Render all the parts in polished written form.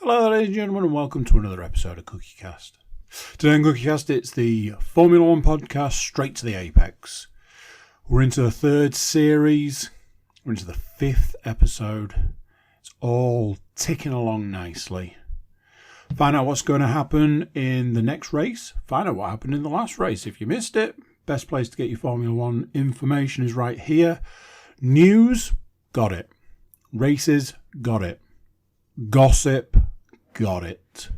Hello ladies and gentlemen and welcome to another episode of CookieCast. Today on CookieCast it's the Formula 1 podcast straight to the apex. We're into the third series, we're into the fifth episode. It's all ticking along nicely. Find out what's going to happen in the next race, find out what happened in the last race. If you missed it, best place to get your Formula 1 information is right here. News, got it. Races, got it. Gossip, got it.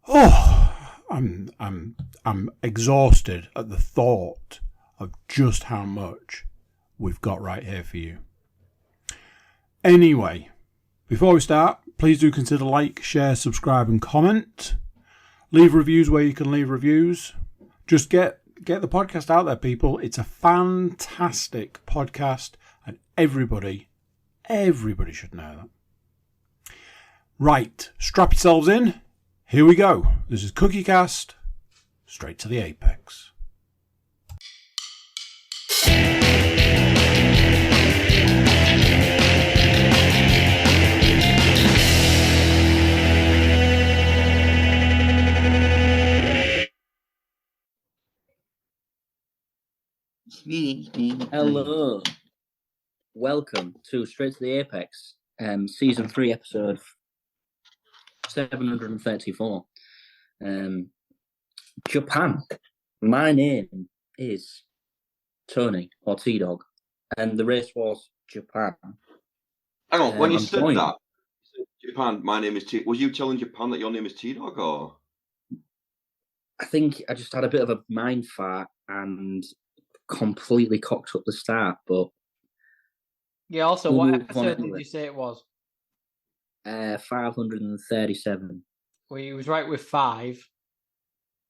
Oh, I'm exhausted at the thought of just how much we've got right here for you. Anyway, before we start, please do consider like, share, subscribe and comment. Leave reviews where you can leave reviews. Just get the podcast out there, people. It's a fantastic podcast and everybody should know that. Right, strap yourselves in. Here we go. This is CookieCast, straight to the apex. Hello. Welcome to Straight to the Apex, Season 3, Episode 734. Japan. My name is Tony, or T-Dog, and the race was Japan. Hang on, when you said that, Japan, my name is T. Was you telling Japan that your name is T-Dog, or? I think I just had a bit of a mind fart and completely cocked up the start, but... Yeah, also, what episode did you say it was? 537. Well, he was right with 5.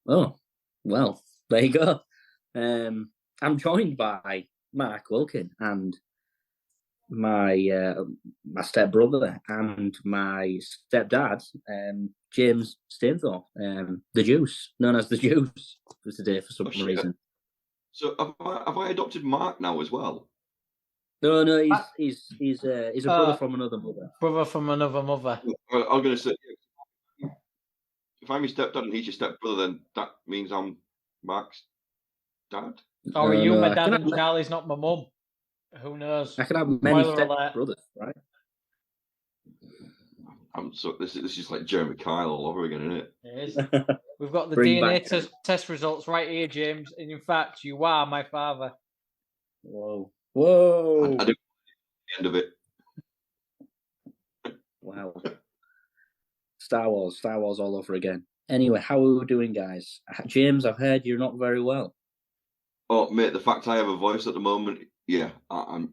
Oh, well, there you go. I'm joined by Mark Wilkin and my stepbrother and my stepdad, James Stainforth, the Juice, known as the Juice for today for some reason. So have I adopted Mark now as well? No, he's a brother from another mother. Brother from another mother. I was going to say, if I'm your stepdad and he's your stepbrother, then that means I'm Mark's dad? Or are you my dad and Charlie's not my mum? Who knows? I can have many stepbrothers, right? This is just like Jeremy Kyle all over again, isn't it? It is. We've got the DNA test results right here, James. And in fact, you are my father. Whoa. I do the end of it. Wow. Star Wars all over again. Anyway, how are we doing, guys? James, I've heard you're not very well. Oh, mate, the fact I have a voice at the moment, yeah, I'm.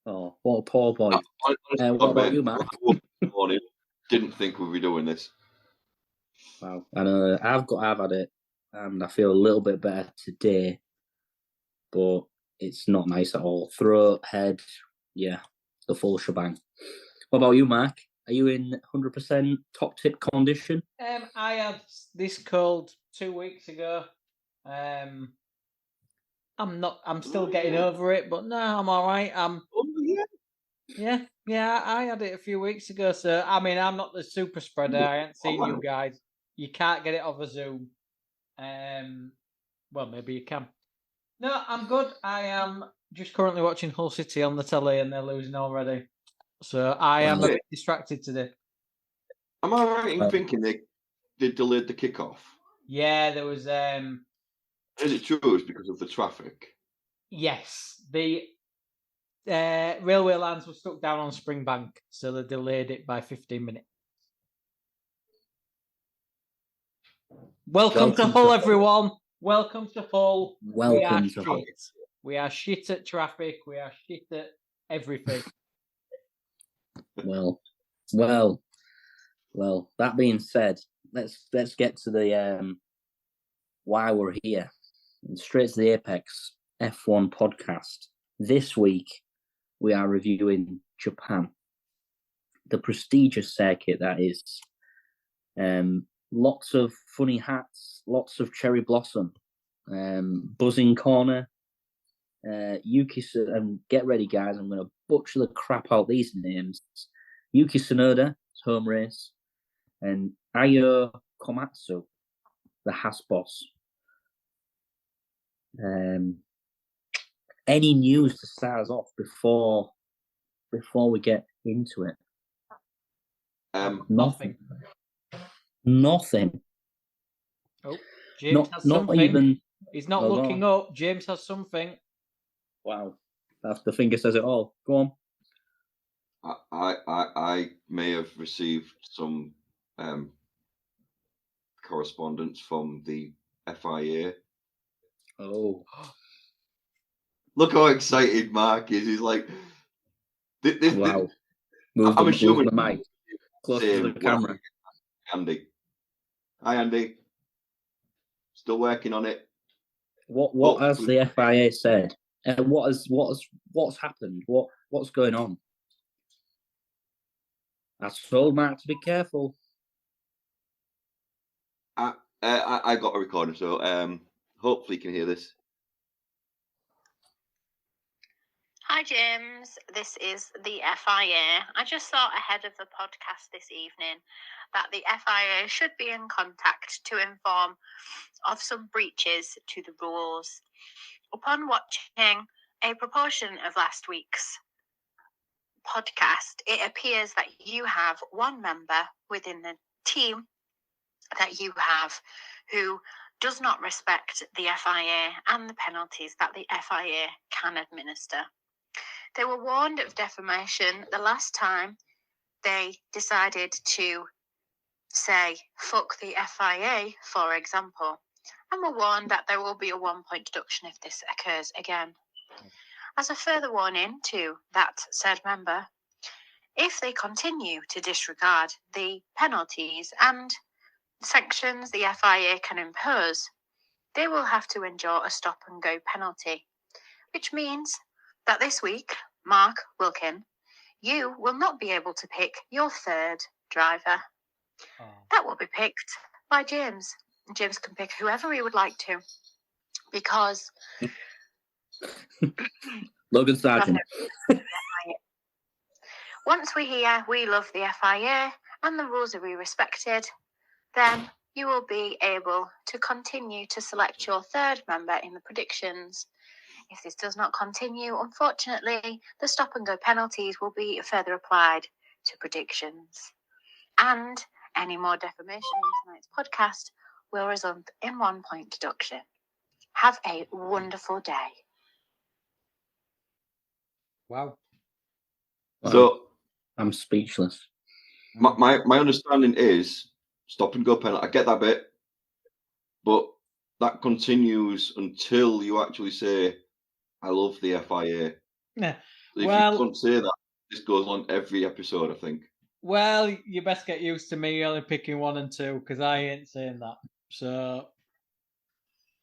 Oh, what a poor boy. What about you, Matt? Didn't think we'd be doing this. Wow. And I've had it, and I feel a little bit better today, but it's not nice at all. Throat, head, yeah, the full shebang. What about you, Mark? Are you in 100% top tip condition? I had this cold 2 weeks ago. I'm still getting over it, but no, I'm all right. Yeah, I had it a few weeks ago. So I mean, I'm not the super spreader. I haven't seen you guys. You can't get it over Zoom. Well, maybe you can. No, I'm good. I am just currently watching Hull City on the telly, and they're losing already. So I am a bit distracted today. Am I right in thinking they delayed the kickoff? Yeah, there was. Is it true? It's because of the traffic. Yes, the railway lines were stuck down on Springbank, so they delayed it by 15 minutes. Welcome to Hull, everyone. Welcome to Hull. Welcome to Hull. We are shit at traffic. We are shit at everything. Well. That being said, let's get to the why we're here. And straight to the Apex F1 podcast. This week we are reviewing Japan, the prestigious circuit that is. Lots of funny hats, lots of cherry blossom, buzzing corner, Yuki, and get ready, guys. I'm going to butcher the crap out these names. Yuki Tsunoda, home race. And Ayo Komatsu, the Haas boss. Any news to start us off before we get into it? Nothing. Nothing. Oh, James has something. Not even. He's not looking up. James has something. Wow, that's the finger says it all. Go on. I may have received some correspondence from the FIA. Oh. Look how excited Mark is. He's like, wow. Move the mic close to the camera. Andy. Hi, Andy. Still working on it. What has the FIA said? And what's happened? What's going on? I told Mark to be careful. I got a recording, so hopefully you can hear this. Hi, James. This is the FIA. I just thought ahead of the podcast this evening that the FIA should be in contact to inform of some breaches to the rules. Upon watching a proportion of last week's podcast, it appears that you have one member within the team that you have who does not respect the FIA and the penalties that the FIA can administer. They were warned of defamation the last time they decided to say, fuck the FIA, for example, and were warned that there will be a 1-point deduction if this occurs again. As a further warning to that said member, if they continue to disregard the penalties and sanctions the FIA can impose, they will have to endure a stop-and-go penalty, which means that this week, Mark Wilkin, you will not be able to pick your third driver. Oh. That will be picked by James. James can pick whoever he would like to, because Logan Sargent. Once we hear we love the FIA and the rules are respected, then you will be able to continue to select your third member in the predictions. If this does not continue, unfortunately, the stop-and-go penalties will be further applied to predictions. And any more defamation in tonight's podcast will result in 1-point deduction. Have a wonderful day. Wow. So I'm speechless. My understanding is stop-and-go penalty. I get that bit, but that continues until you actually say, I love the FIA. Yeah. If you don't say that, this goes on every episode, I think. Well, you best get used to me only picking 1 and 2 because I ain't saying that. So,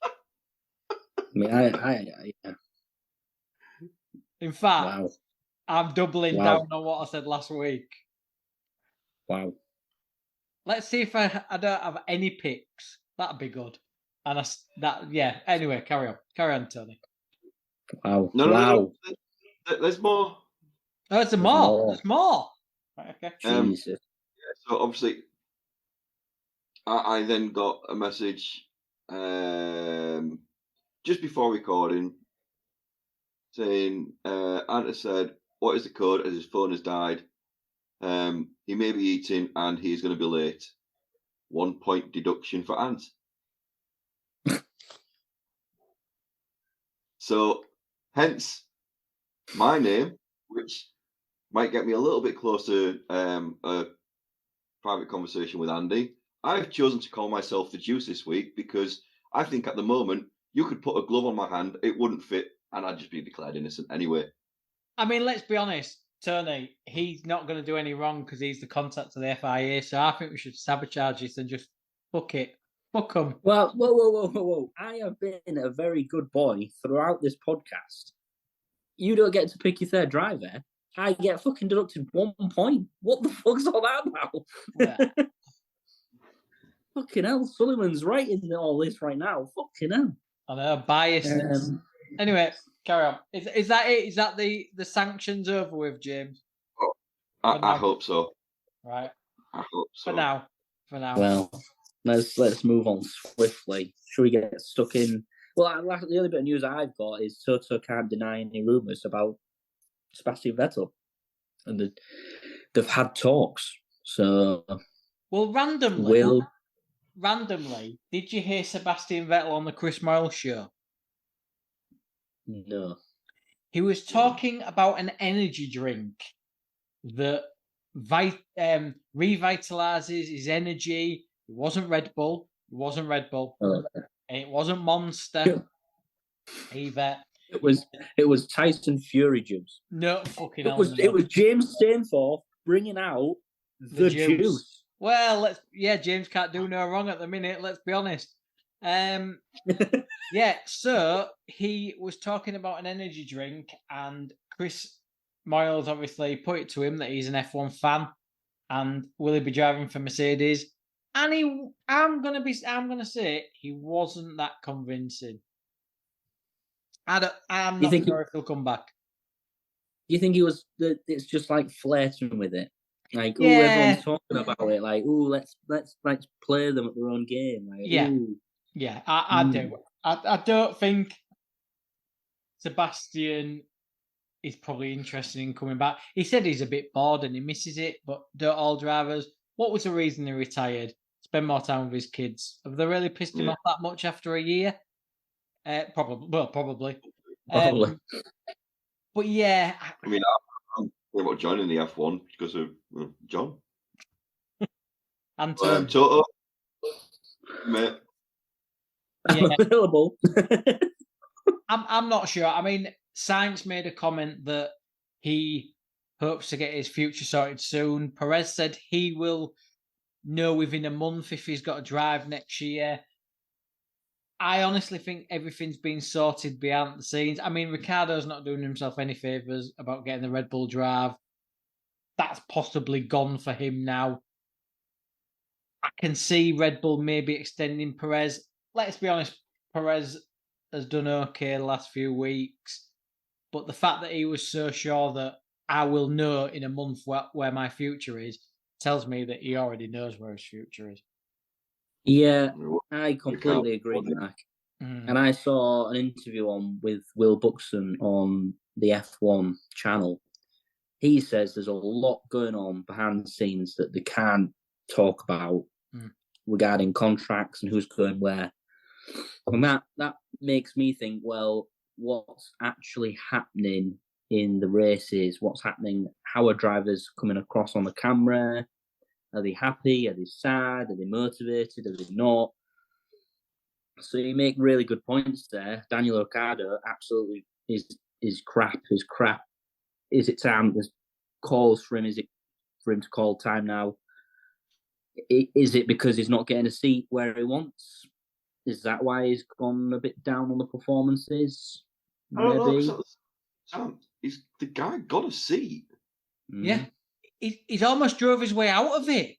I mean, yeah. In fact, wow. I'm doubling down on what I said last week. Wow. Let's see if I don't have any picks. That'd be good. And Anyway, carry on, Tony. Wow. No, there's more. Oh, there's more. There's more. Right, okay. Jesus. Yeah, so obviously, I then got a message just before recording saying, Anta said, what is the code as his phone has died? He may be eating and he's going to be late. 1-point deduction for Ant. So, hence my name, which might get me a little bit closer a private conversation with Andy. I've chosen to call myself the Juice this week because I think at the moment you could put a glove on my hand, it wouldn't fit, and I'd just be declared innocent anyway. I mean, let's be honest, Tony, he's not going to do any wrong because he's the contact of the FIA, so I think we should sabotage this and just fuck it. Fuck him. Well, whoa. I have been a very good boy throughout this podcast. You don't get to pick your third driver. I get fucking deducted 1 point. What the fuck's all that about? Yeah. Fucking hell, Sullivan's writing all this right now. Fucking hell. I know, biasness. Anyway, carry on. Is that it? Is that the sanctions over with, James? I hope so. Right. I hope so. For now. Well, let's move on swiftly. Should we get stuck in? Well, the only bit of news I've got is Toto can't deny any rumours about Sebastian Vettel, and they've had talks. So, well, randomly, did you hear Sebastian Vettel on the Chris Moyle show? No. He was talking about an energy drink that revitalizes his energy. It wasn't Red Bull. Oh, And it wasn't Monster either. It was Tyson Fury juice. No fucking It was James Stainforth bringing out the juice. Well, James can't do no wrong at the minute. Let's be honest. Yeah, so he was talking about an energy drink, and Chris Moyles obviously put it to him that he's an F1 fan, and will he be driving for Mercedes? And I'm gonna say he wasn't that convincing. I'm not sure if he'll come back. Do you think he was? It's just like flirting with it, like Yeah. everyone's talking about it, like let's play them at their own game, like Yeah, I do. I don't think Sebastian is probably interested in coming back. He said he's a bit bored and he misses it, but don't all drivers? What was the reason he retired? Spend more time with his kids. Have they really pissed him off that much after a year? Probably. But yeah. I mean, I'm thinking about joining the F1 because of John. And Toto, mate. Yeah. Available. I'm not sure. I mean, Sainz made a comment that he hopes to get his future sorted soon. Perez said he will know within a month if he's got to drive next year. I honestly think everything's been sorted behind the scenes. I mean, Ricciardo's not doing himself any favours about getting the Red Bull drive. That's possibly gone for him now. I can see Red Bull maybe extending Perez. Let's be honest, Perez has done okay the last few weeks. But the fact that he was so sure that I will know in a month where my future is tells me that he already knows where his future is. Yeah, I completely agree, Mark. And I saw an interview with Will Buxton on the F1 channel. He says there's a lot going on behind the scenes that they can't talk about regarding contracts and who's going where. And that makes me think, well, what's actually happening in the races? What's happening? How are drivers coming across on the camera? Are they happy? Are they sad? Are they motivated? Are they not? So you make really good points there. Daniel Ricciardo absolutely is crap. Is it time? There's calls for him. Is it for him to call time now? Is it because he's not getting a seat where he wants? Is that why he's gone a bit down on the performances? I don't know. The guy got a seat. Yeah. He's almost drove his way out of it.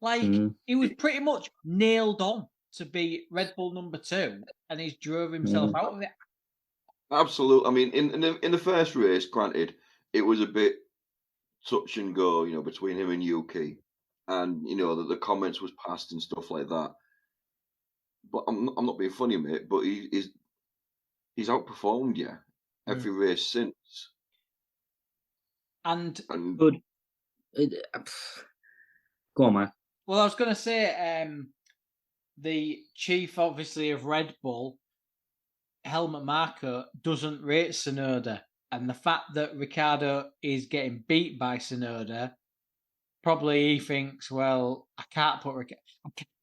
Like, he was pretty much nailed on to be Red Bull number 2, and he's drove himself out of it. Absolutely. I mean, in the first race, granted, it was a bit touch and go, between him and Yuki, and the comments was passed and stuff like that. But I'm not being funny, mate. But he's outperformed you every race since. And good. Go on, man. Well, I was going to say, the chief, obviously, of Red Bull, Helmut Marko, doesn't rate Tsunoda. And the fact that Ricciardo is getting beat by Tsunoda, probably he thinks, well, I can't put Ricciardo.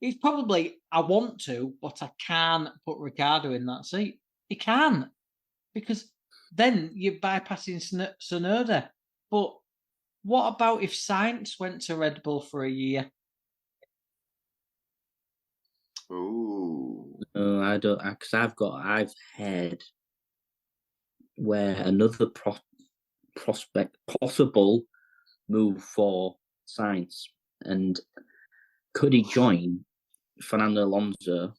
He's probably, I want to, but I can't put Ricciardo in that seat. He can't. Because then you're bypassing Tsunoda. But what about if Sainz went to Red Bull for a year? Oh, I don't, because I've heard where another possible move for Sainz, and could he join Fernando Alonso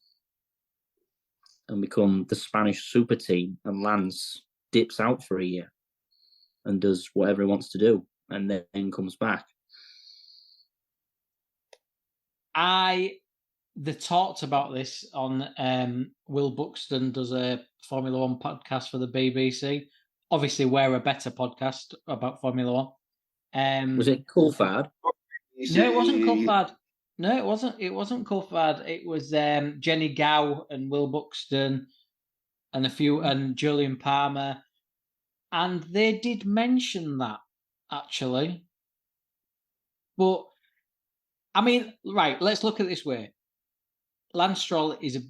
and become the Spanish super team, and Lance dips out for a year and does whatever he wants to do and then comes back? They talked about this on Will Buxton does a Formula One podcast for the BBC. Obviously, we're a better podcast about Formula One. Was it Coulthard? No, it wasn't Coulthard. No, it wasn't. It wasn't Coulthard. It was Jenny Gow and Will Buxton and Julian Palmer, and they did mention that actually. But I mean, right? Let's look at it this way. Lance Stroll is a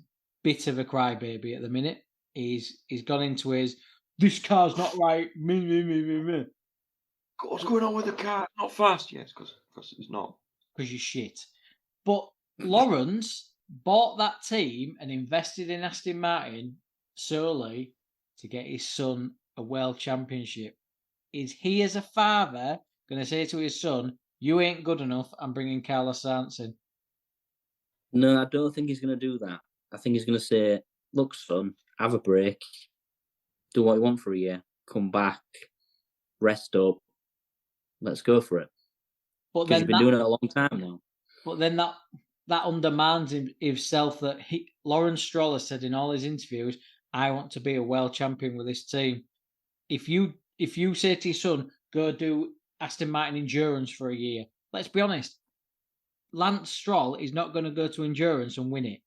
bit of a crybaby at the minute. He's gone into his this car's not right. Me. What's going on with the car? Not fast. Yes, because it's not. Because you're shit. But Lawrence bought that team and invested in Aston Martin solely to get his son a world championship. Is he, as a father, going to say to his son, "You ain't good enough, I'm bringing Carlos Sainz in"? No, I don't think he's going to do that. I think he's going to say, "Look, son, have a break. Do what you want for a year. Come back. Rest up. Let's go for it." But Because you've been doing it a long time now. But then that undermines himself. That Lawrence Stroll has said in all his interviews, "I want to be a world champion with this team." If you say to your son, "Go do Aston Martin Endurance for a year," let's be honest, Lance Stroll is not going to go to Endurance and win it,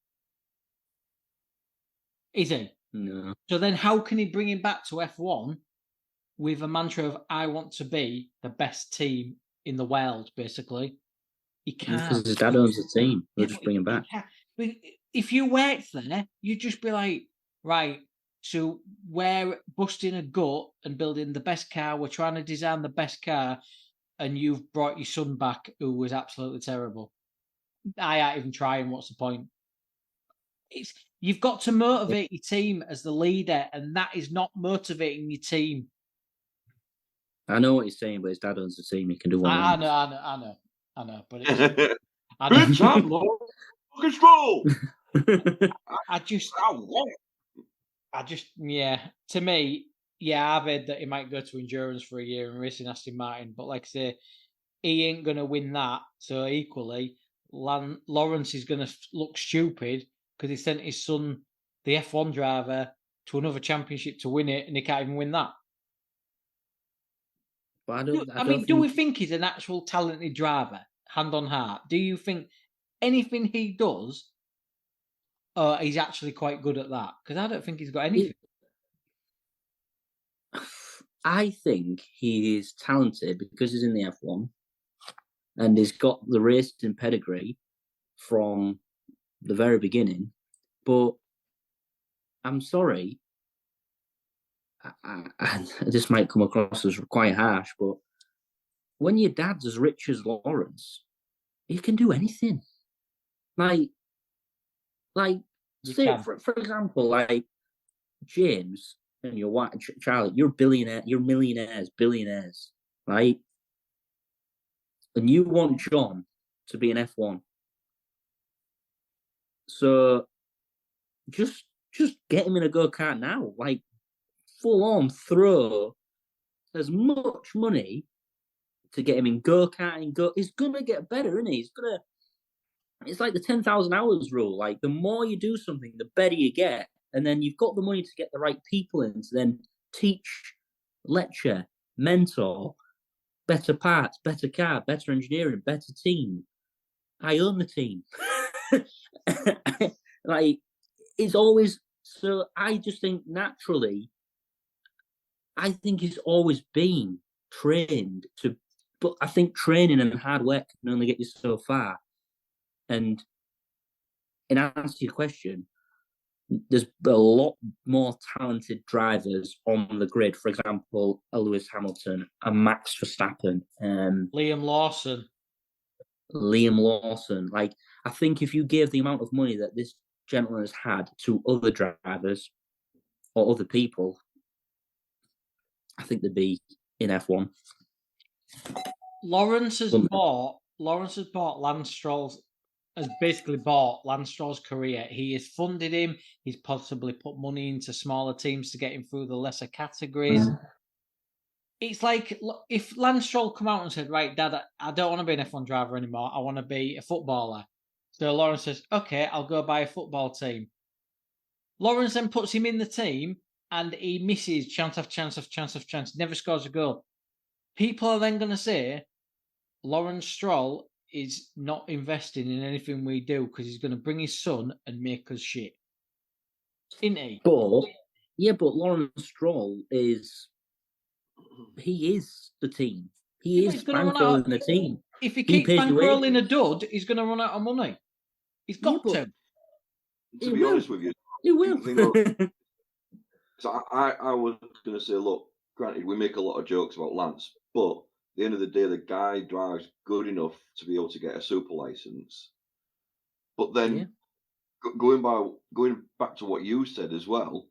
is he? No. So then, how can he bring him back to F1 with a mantra of "I want to be the best team in the world"? Basically, he can't. Because his dad owns the team. They'll just bring him back. If you worked there, you'd just be like, right, so we're busting a gut and building the best car. We're trying to design the best car, and you've brought your son back, who was absolutely terrible. I ain't even trying. What's the point? You've got to motivate your team as the leader, and that is not motivating your team. I know what you're saying, but his dad owns the team. He can do what he wants. I know, but it's, I know. Good job, Lord. Control. I just, yeah. To me, yeah, I've heard that he might go to Endurance for a year and race in Aston Martin, but like I say, he ain't going to win that. So equally, Lawrence is going to look stupid because he sent his son, the F1 driver, to another championship to win it, and he can't even win that. But do we think he's an actual talented driver, hand on heart? Do you think anything he does, he's actually quite good at that? Because I don't think he's got anything. I think he is talented because he's in the F1 and he's got the racing pedigree from the very beginning. But I'm sorry, this might come across as quite harsh, but when your dad's as rich as Lawrence, you can do anything. Like say for example, like James and your wife Charlie, you're billionaire, you're millionaires, billionaires, right? And you want John to be an F1. So just get him in a go-kart now. Like full on throw as much money to get him in go-karting. He's gonna get better, isn't he? It's like the 10,000 hours rule. Like the more you do something, the better you get. And then you've got the money to get the right people in to then teach, lecture, mentor, better parts, better car, better engineering, better team. I own the team. Like it's always so. I just think naturally. I think he's always been trained to, but I think training and hard work can only get you so far. And in answer to your question, there's a lot more talented drivers on the grid. For example, a Lewis Hamilton, a Max Verstappen, Liam Lawson. Like, I think if you gave the amount of money that this gentleman has had to other drivers or other people, I think they'd be in F1. Lawrence has bought Lance Stroll's. Has basically bought Lance Stroll's career. He has funded him. He's possibly put money into smaller teams to get him through the lesser categories. It's like if Lance Stroll come out and said, "Right, Dad, I don't want to be an F1 driver anymore. I want to be a footballer." So Lawrence says, okay, I'll go buy a football team. Lawrence then puts him in the team and he misses chance after chance, never scores a goal. People are then going to say Lawrence Stroll is not investing in anything we do because he's going to bring his son and make us shit. Isn't he? But Lawrence Stroll is the team. He is bankrolling the team. If he keeps bankrolling a dud, he's going to run out of money. He's got to. To be honest with you, he will. So I was going to say, look, granted, we make a lot of jokes about Lance, but at the end of the day, the guy drives good enough to be able to get a super license. But then going back to what you said as well,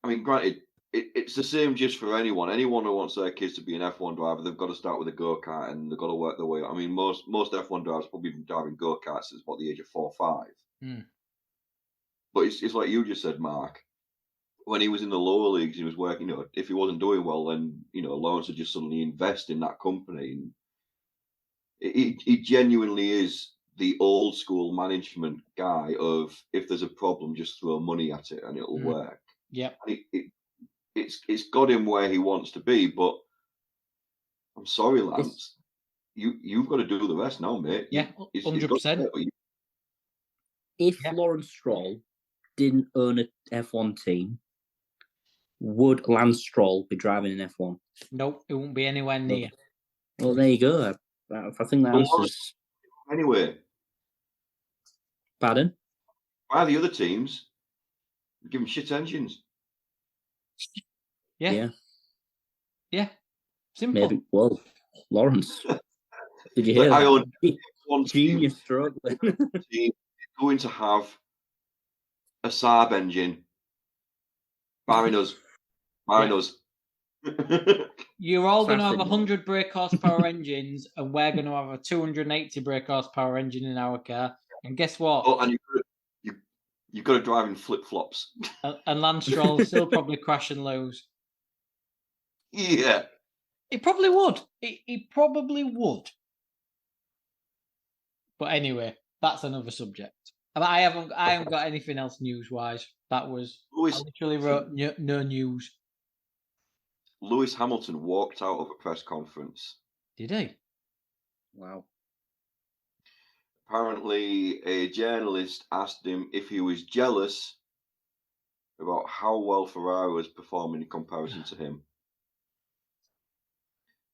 I mean, granted, it's the same just for anyone. Anyone who wants their kids to be an F1 driver, they've got to start with a go-kart and they've got to work their way up. I mean, most F1 drivers probably been driving go-karts since about the age of 4 or 5. But it's like you just said, Mark. When he was in the lower leagues, he was working. If he wasn't doing well, then Lawrence would just suddenly invest in that company. And he genuinely is the old school management guy of if there's a problem, just throw money at it and it'll work. Yeah, it's got him where he wants to be. But I'm sorry, Lance, you've got to do the rest now, mate. Yeah, 100%. If Lawrence Stroll didn't own an F1 team, would Lance Stroll be driving an F1? Nope, it won't be anywhere near. Well, there you go. I think that answers. Anyway. Pardon? Why the other teams give them shit engines? Yeah. Simple. Maybe. Well, Lawrence, did you hear that? I own one genius struggling. Team is going to have a Saab engine. Barring us. You're all going to have 100 brake horsepower engines, and we're going to have a 280 brake horsepower engine in our car. And guess what? Oh, and you've got to drive in flip flops. And Lance Stroll still probably crash and lose. Yeah, he probably would. He probably would. But anyway, that's another subject. I haven't got anything else news wise. That was I literally wrote no news. Lewis Hamilton walked out of a press conference. Did he? Wow. Apparently, a journalist asked him if he was jealous about how well Ferrari was performing in comparison to him.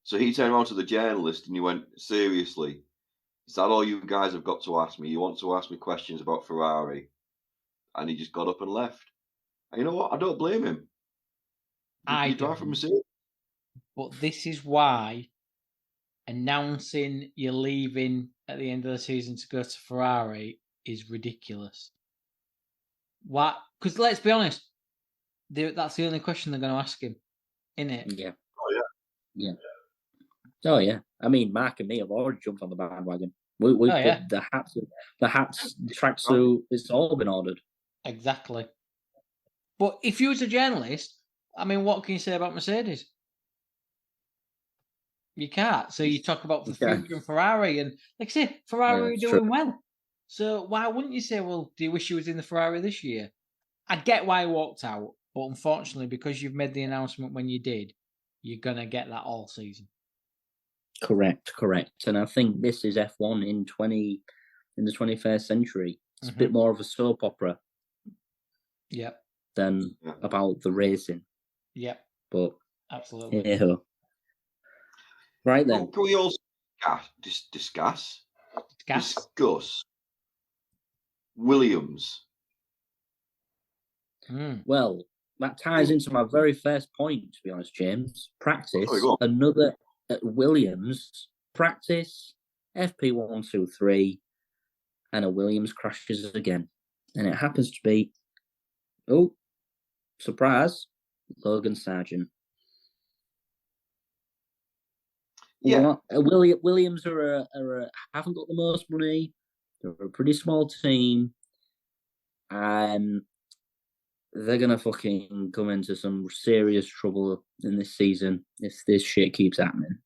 So he turned around to the journalist and he went, seriously, is that all you guys have got to ask me? You want to ask me questions about Ferrari? And he just got up and left. And you know what? I don't blame him. You drive for Mercedes. But this is why announcing you're leaving at the end of the season to go to Ferrari is ridiculous. Why? Because let's be honest, that's the only question they're going to ask him, isn't it? Yeah. Oh yeah. I mean, Mark and me have already jumped on the bandwagon. We put the hats, the tracksuit. It's all been ordered. Exactly. But if you was a journalist, I mean, what can you say about Mercedes? You can't. So you talk about the future of Ferrari, and like I say, Ferrari are doing well. So why wouldn't you say, well, do you wish you was in the Ferrari this year? I get why he walked out, but unfortunately, because you've made the announcement when you did, you're going to get that all season. Correct. And I think this is F1 in the 21st century. It's a bit more of a soap opera. Yep. Than about the racing. Yep. But absolutely. Yeah. Right then. Can we also discuss Williams? Well, that ties into my very first point, to be honest, James. Practice, another at Williams, practice, FP123, and a Williams crashes again. And it happens to be, surprise, Logan Sargent. Yeah, Williams haven't got the most money. They're a pretty small team, and they're gonna fucking come into some serious trouble in this season if this shit keeps happening.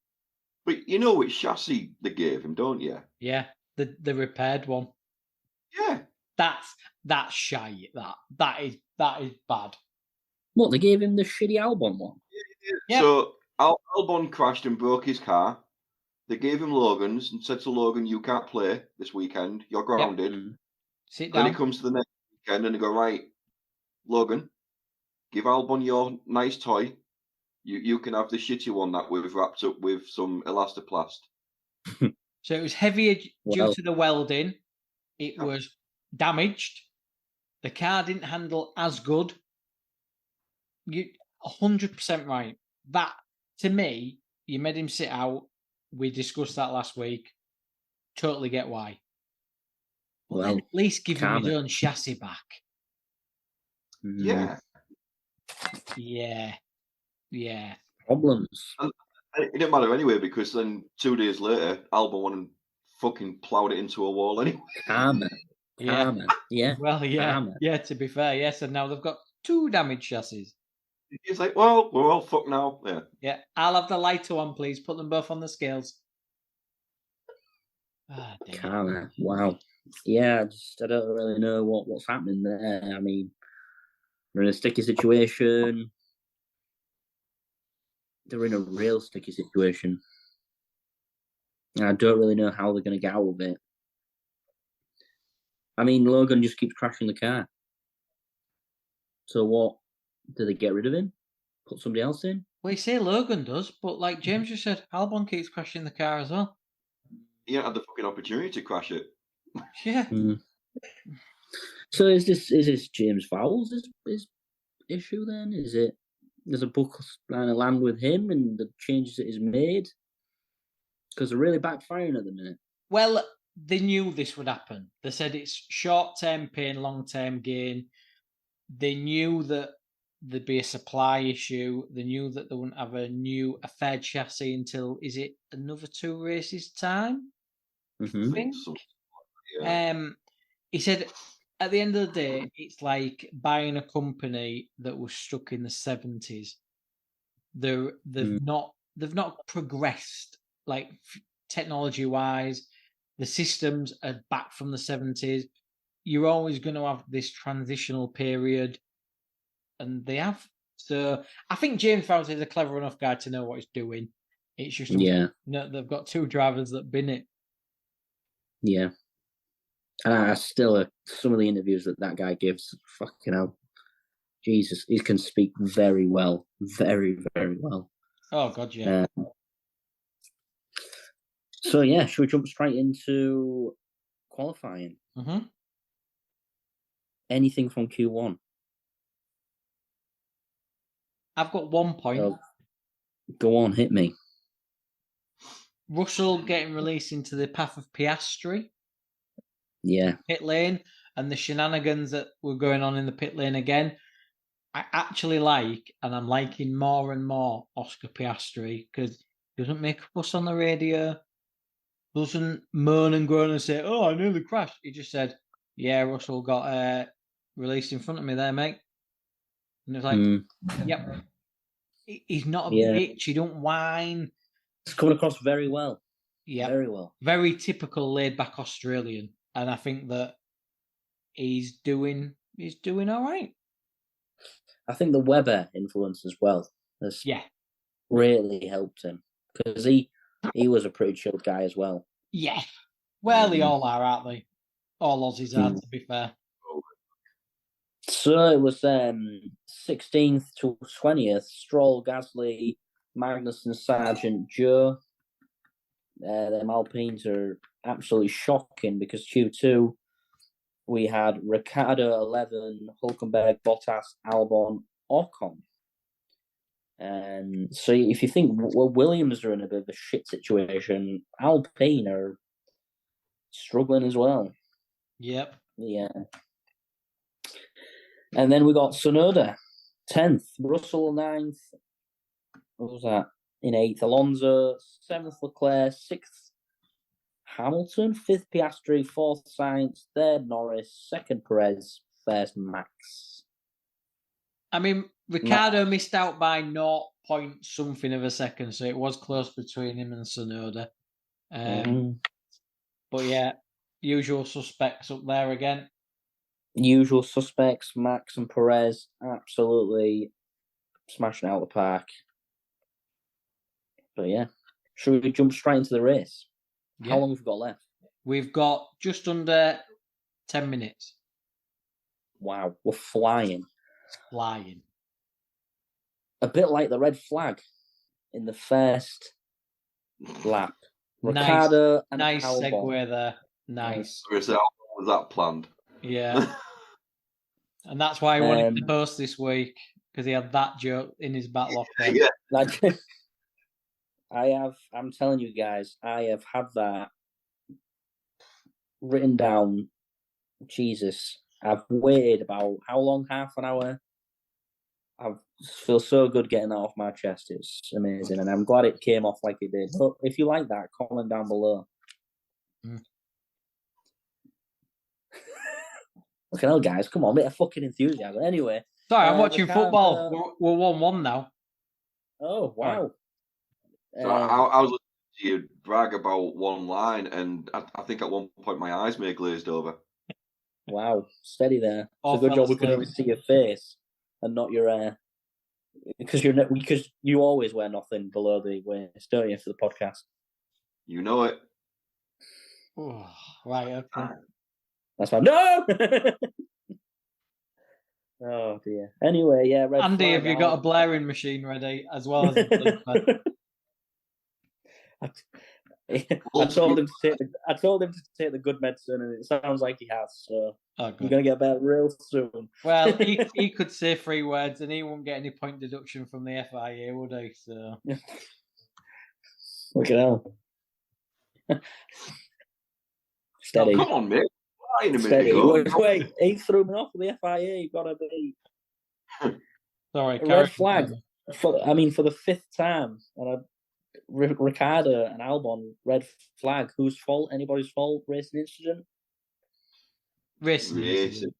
But you know which chassis they gave him, don't you? Yeah. the repaired one. Yeah. That's shy. That is bad. What, they gave him the shitty Albon one? Yep. So Albon crashed and broke his car. They gave him Logan's and said to Logan, "You can't play this weekend. You're grounded." Sit Then down. he comes to the next weekend and they go, "Right, Logan, give Albon your nice toy. You can have the shitty one that we've wrapped up with some elastoplast." So it was heavier due to the welding. It Yeah. was damaged. The car didn't handle as good. You 100% right. That, to me, you made him sit out. We discussed that last week. Totally get why. But then Well, at least give him his karma. own chassis back. Yeah. Yeah. Problems. It didn't matter anyway because then 2 days later, Albon went and fucking ploughed it into a wall anyway. Karma. Yeah. Yeah. Well, yeah. Karma. Yeah, to be fair, yes. And now they've got 2 damaged chassis. He's like, "Well, we're all fucked now." Yeah. Yeah. I'll have the lighter one, please. Put them both on the scales. Damn. Karma. Wow. Yeah, I don't really know what's happening there. I mean, we're in a sticky situation. They're in a real sticky situation. I don't really know how they're going to get out of it. I mean, Logan just keeps crashing the car. So what? Do they get rid of him? Put somebody else in? Well, you say Logan does, but like James just said, Albon keeps crashing the car as well. He had the fucking opportunity to crash it. Yeah. So is this James Fowles' his issue then? Is it there's a book line of land with him and the changes that he's made? Because they're really backfiring at the minute. Well, they knew this would happen. They said it's short-term pain, long-term gain. They knew that there'd be a supply issue. They knew that they wouldn't have a fair chassis until, is it another 2 races time? Mm-hmm. I think. Yeah. He said at the end of the day, it's like buying a company that was stuck in the 70s. They've not progressed like technology wise. The systems are back from the 70s. You're always going to have this transitional period, and they have. So I think James Fowles is a clever enough guy to know what he's doing. It's just they've got 2 drivers that bin it. Yeah. And I still, some of the interviews that guy gives, fucking hell, Jesus, he can speak very well. Very, very well. Oh, God, yeah. So, yeah, should we jump straight into qualifying? Mm-hmm. Anything from Q1? I've got 1 point. Oh, go on, hit me. Russell getting released into the path of Piastri. Yeah. Pit lane, and the shenanigans that were going on in the pit lane again. I actually like, and I'm liking more and more Oscar Piastri because he doesn't make a fuss on the radio, doesn't moan and groan and say, "Oh, I nearly crashed." He just said, "Yeah, Russell got released in front of me there, mate." And it was like, "Yep." He's not a bitch. He don't whine. It's coming across very well. Yeah, very well. Very typical laid-back Australian, and I think that he's doing all right. I think the Webber influence as well has really helped him because he was a pretty chilled guy as well. Yeah, well, they all are, aren't they? All Aussies are, to be fair. So it was 16th to 20th, Stroll, Gasly, Magnussen, Sargent, Joe. Them Alpines are absolutely shocking because Q2 we had Ricciardo 11, Hülkenberg, Bottas, Albon, Ocon. And so if you think Williams are in a bit of a shit situation, Alpine are struggling as well. Yep. Yeah. And then we got Tsunoda, 10th, Russell 9th. What was that? In 8th, Alonso, 7th, Leclerc, 6th, Hamilton, 5th, Piastri, 4th, Sainz, 3rd, Norris, 2nd, Perez, 1st, Max. I mean, Ricciardo missed out by 0 point something of a second, so it was close between him and Tsunoda. But yeah, Usual suspects up there again. Usual suspects, Max and Perez, absolutely smashing it out of the park. But yeah, should we jump straight into the race? Yeah. How long have we got left? We've got just under 10 minutes. Wow, we're flying. It's flying. A bit like the red flag in the first lap. Ricardo and nice Albon. segue there. Nice. Was that planned? Yeah. And that's why I wanted to host this week, because he had that joke in his back locker. Yeah. I'm telling you guys, I have had that written down. Jesus. I've waited about how long? Half an hour? I feel so good getting that off my chest. It's amazing. And I'm glad it came off like it did. But if you like that, comment down below. Look at hell, guys. Come on, bit of fucking enthusiasm. Anyway. Sorry, I'm watching football. We're 1-1 now. Oh, wow. So I was listening to you brag about one line, and I think at one point my eyes may have glazed over. Wow, steady there. It's a good job we could only see your face and not your because you always wear nothing below the waist, don't you, for the podcast? You know it. Oh, right, okay. That's fine. No. Oh dear. Anyway, yeah. Red Andy, flag, have you got a blaring machine ready as well as? I told him to take the good medicine, and it sounds like he has. So you're gonna get better real soon. Well, he could say 3 words, and he won't get any point deduction from the FIA, would he? So look at that. Steady. Oh, come on, mate. Steady. Wait, he threw me off with the FIA. You've got to be. Sorry, red flag. For the 5th time, and Ricardo and Albon, red flag. Whose fault? Anybody's fault? Racing incident? Racing incident.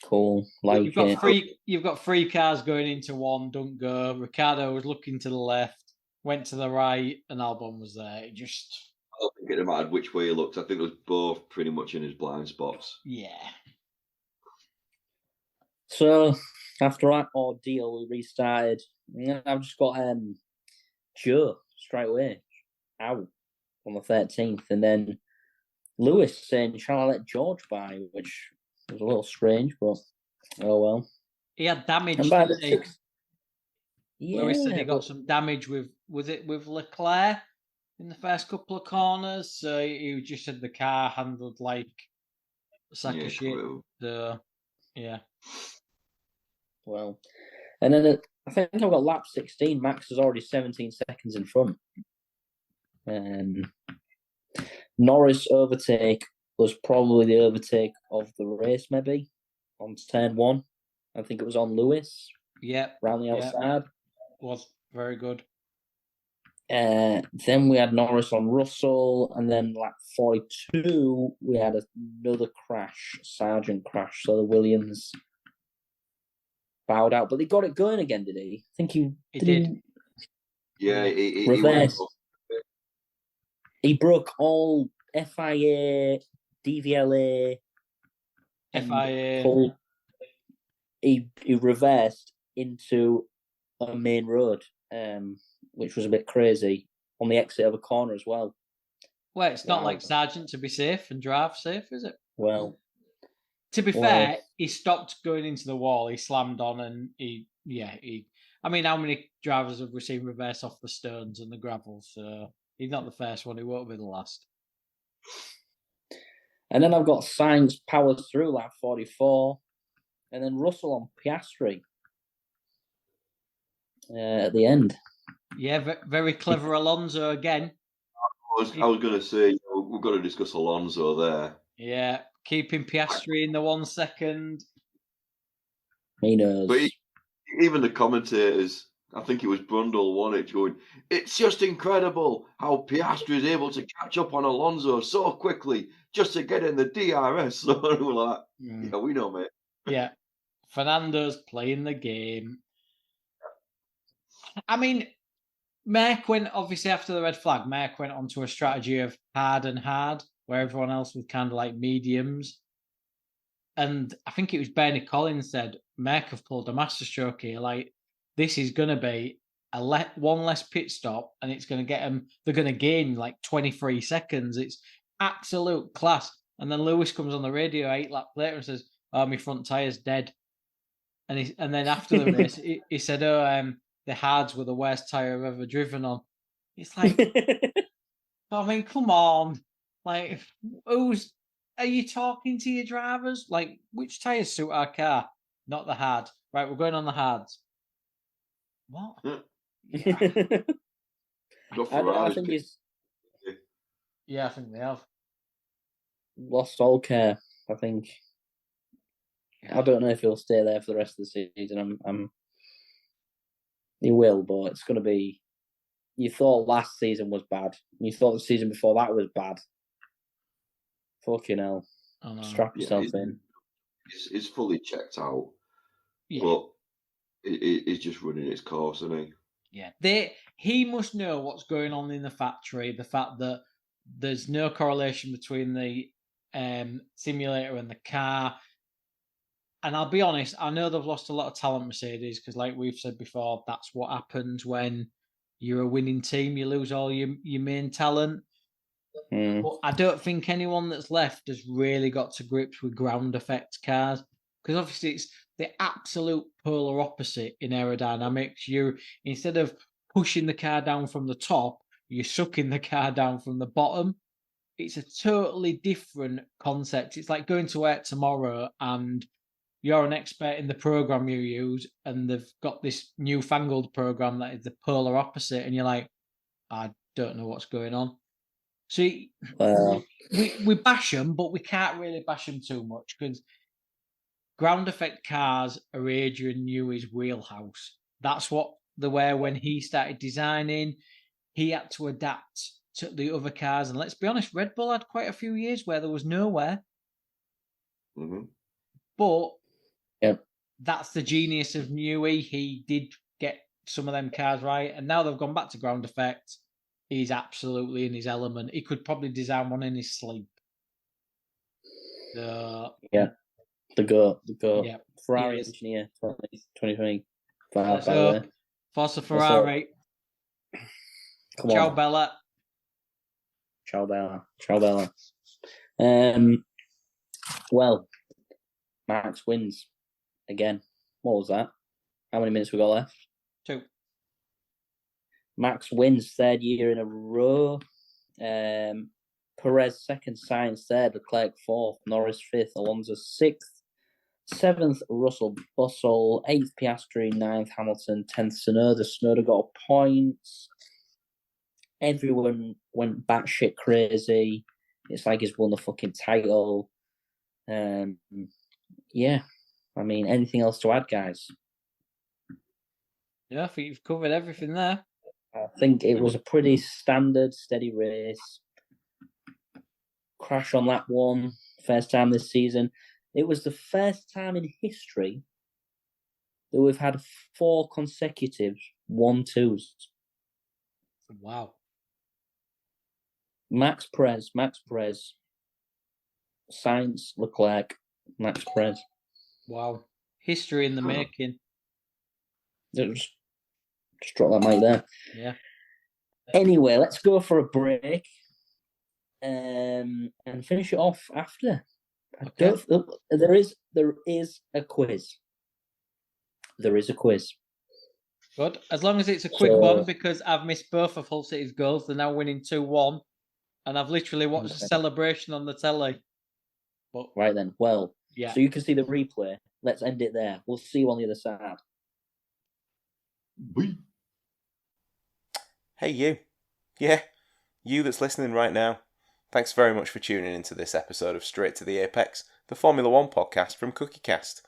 Cool. You've got 3 cars going into one. Don't go. Ricardo was looking to the left, went to the right, and Albon was there. It just. I don't think it mattered which way he looked. I think it was both pretty much in his blind spots. Yeah. So after that ordeal, we restarted. I've just got Joe straight away out on the 13th, and then Lewis saying, "Shall I let George by?" Which was a little strange, but oh well. He had damage. Lewis said he got some damage with Leclerc in the first couple of corners, so he just said the car handled like a sack of shit. So, yeah. Well, and then I think I've got lap 16. Max is already 17 seconds in front. Norris overtake was probably the overtake of the race, maybe on turn 1. I think it was on Lewis. Yeah. Around the outside. Was very good. Then we had Norris on Russell, and then lap 42 we had another crash, Sargent crash. So the Williams bowed out, but they got it going again. Did he? I think he did. Yeah, he reversed. He broke all FIA, DVLA, FIA. He reversed into a main road, which was a bit crazy on the exit of a corner as well. Well, it's not like Sargent to be safe and drive safe, is it? Well, to be fair, he stopped going into the wall. He slammed on, and I mean, how many drivers have we seen reverse off the stones and the gravel? So he's not the first one. He won't be the last. And then I've got Sainz powers through lap 44, and then Russell on Piastri at the end. Yeah, very clever Alonso again. I was going to say, we've got to discuss Alonso there. Yeah, keeping Piastri in the 1 second. He knows. But even the commentators, I think it was Brundle, won it, going, "It's just incredible how Piastri is able to catch up on Alonso so quickly just to get in the DRS." So we're like, yeah, we know, mate. Yeah, Fernando's playing the game. I mean, Mark went, obviously after the red flag, Mark went onto a strategy of hard and hard. where everyone else was kind of like mediums. And I think it was Bernie Collins said, Merck have pulled a masterstroke here. Like, this is going to be one less pit stop, and it's going to get them, they're going to gain like 23 seconds. It's absolute class. And then Lewis comes on the radio 8 laps later and says, oh, my front tire's dead. And then after the race, he said, oh, the hards were the worst tire I've ever driven on. It's like, I mean, come on. Like, are you talking to your drivers? Like, which tyres suit our car? Not the hard. Right, we're going on the hards. What? Yeah. I think he's Yeah, I think they have. lost all care. I think. I don't know if he'll stay there for the rest of the season. He will, but it's going to be. You thought last season was bad. You thought the season before that was bad. Fucking hell. Strap yourself in. It's fully checked out. Yeah. But it's just running its course, isn't he? Yeah. He must know what's going on in the factory, the fact that there's no correlation between the simulator and the car. And I'll be honest, I know they've lost a lot of talent, Mercedes, because like we've said before, that's what happens when you're a winning team. You lose all your main talent. But I don't think anyone that's left has really got to grips with ground effect cars, because obviously it's the absolute polar opposite in aerodynamics. You, instead of pushing the car down from the top, you're sucking the car down from the bottom. It's a totally different concept. It's like going to work tomorrow and you're an expert in the program you use, and they've got this newfangled program that is the polar opposite, and you're like, I don't know what's going on. See, we bash them, but we can't really bash them too much, because ground effect cars are Adrian Newey's wheelhouse. That's what they were when he started designing. He had to adapt to the other cars, and let's be honest, Red Bull had quite a few years where there was nowhere. Mm-hmm. But Yep. That's the genius of Newey. He did get some of them cars right, and now they've gone back to ground effect. He's absolutely in his element. He could probably design one in his sleep. The GOAT. Yeah, Ferrari engineer 2025, by the way. Forza Ferrari. Come Ciao, on. Bella. Ciao, Bella. Well, Max wins again. What was that? How many minutes we got left? 2. Max wins third year in a row. Perez second, Sainz third, Leclerc fourth, Norris fifth, Alonso sixth, seventh, Russell Bussell, eighth, Piastri, ninth, Hamilton, 10th, Tsunoda. Tsunoda got a point. Everyone went batshit crazy. It's like he's won the fucking title. Yeah. I mean, anything else to add, guys? Yeah, I think you've covered everything there. I think it was a pretty standard, steady race. Crash on lap 1, first time this season. It was the first time in history that we've had 4 consecutive 1-2s. Wow. Max Perez, Sainz, Leclerc, Max Perez. Wow. History in the making. Just drop that mic there. Yeah. Anyway, let's go for a break and finish it off after. Okay. There is a quiz. There is a quiz. Good. As long as it's a quick one, because I've missed both of Hull City's goals. They're now winning 2-1. And I've literally watched the celebration on the telly. But right then. Well, yeah. So you can see the replay. Let's end it there. We'll see you on the other side. Hey, you. Yeah, you that's listening right now. Thanks very much for tuning into this episode of Straight to the Apex, the Formula 1 podcast from CookieCast.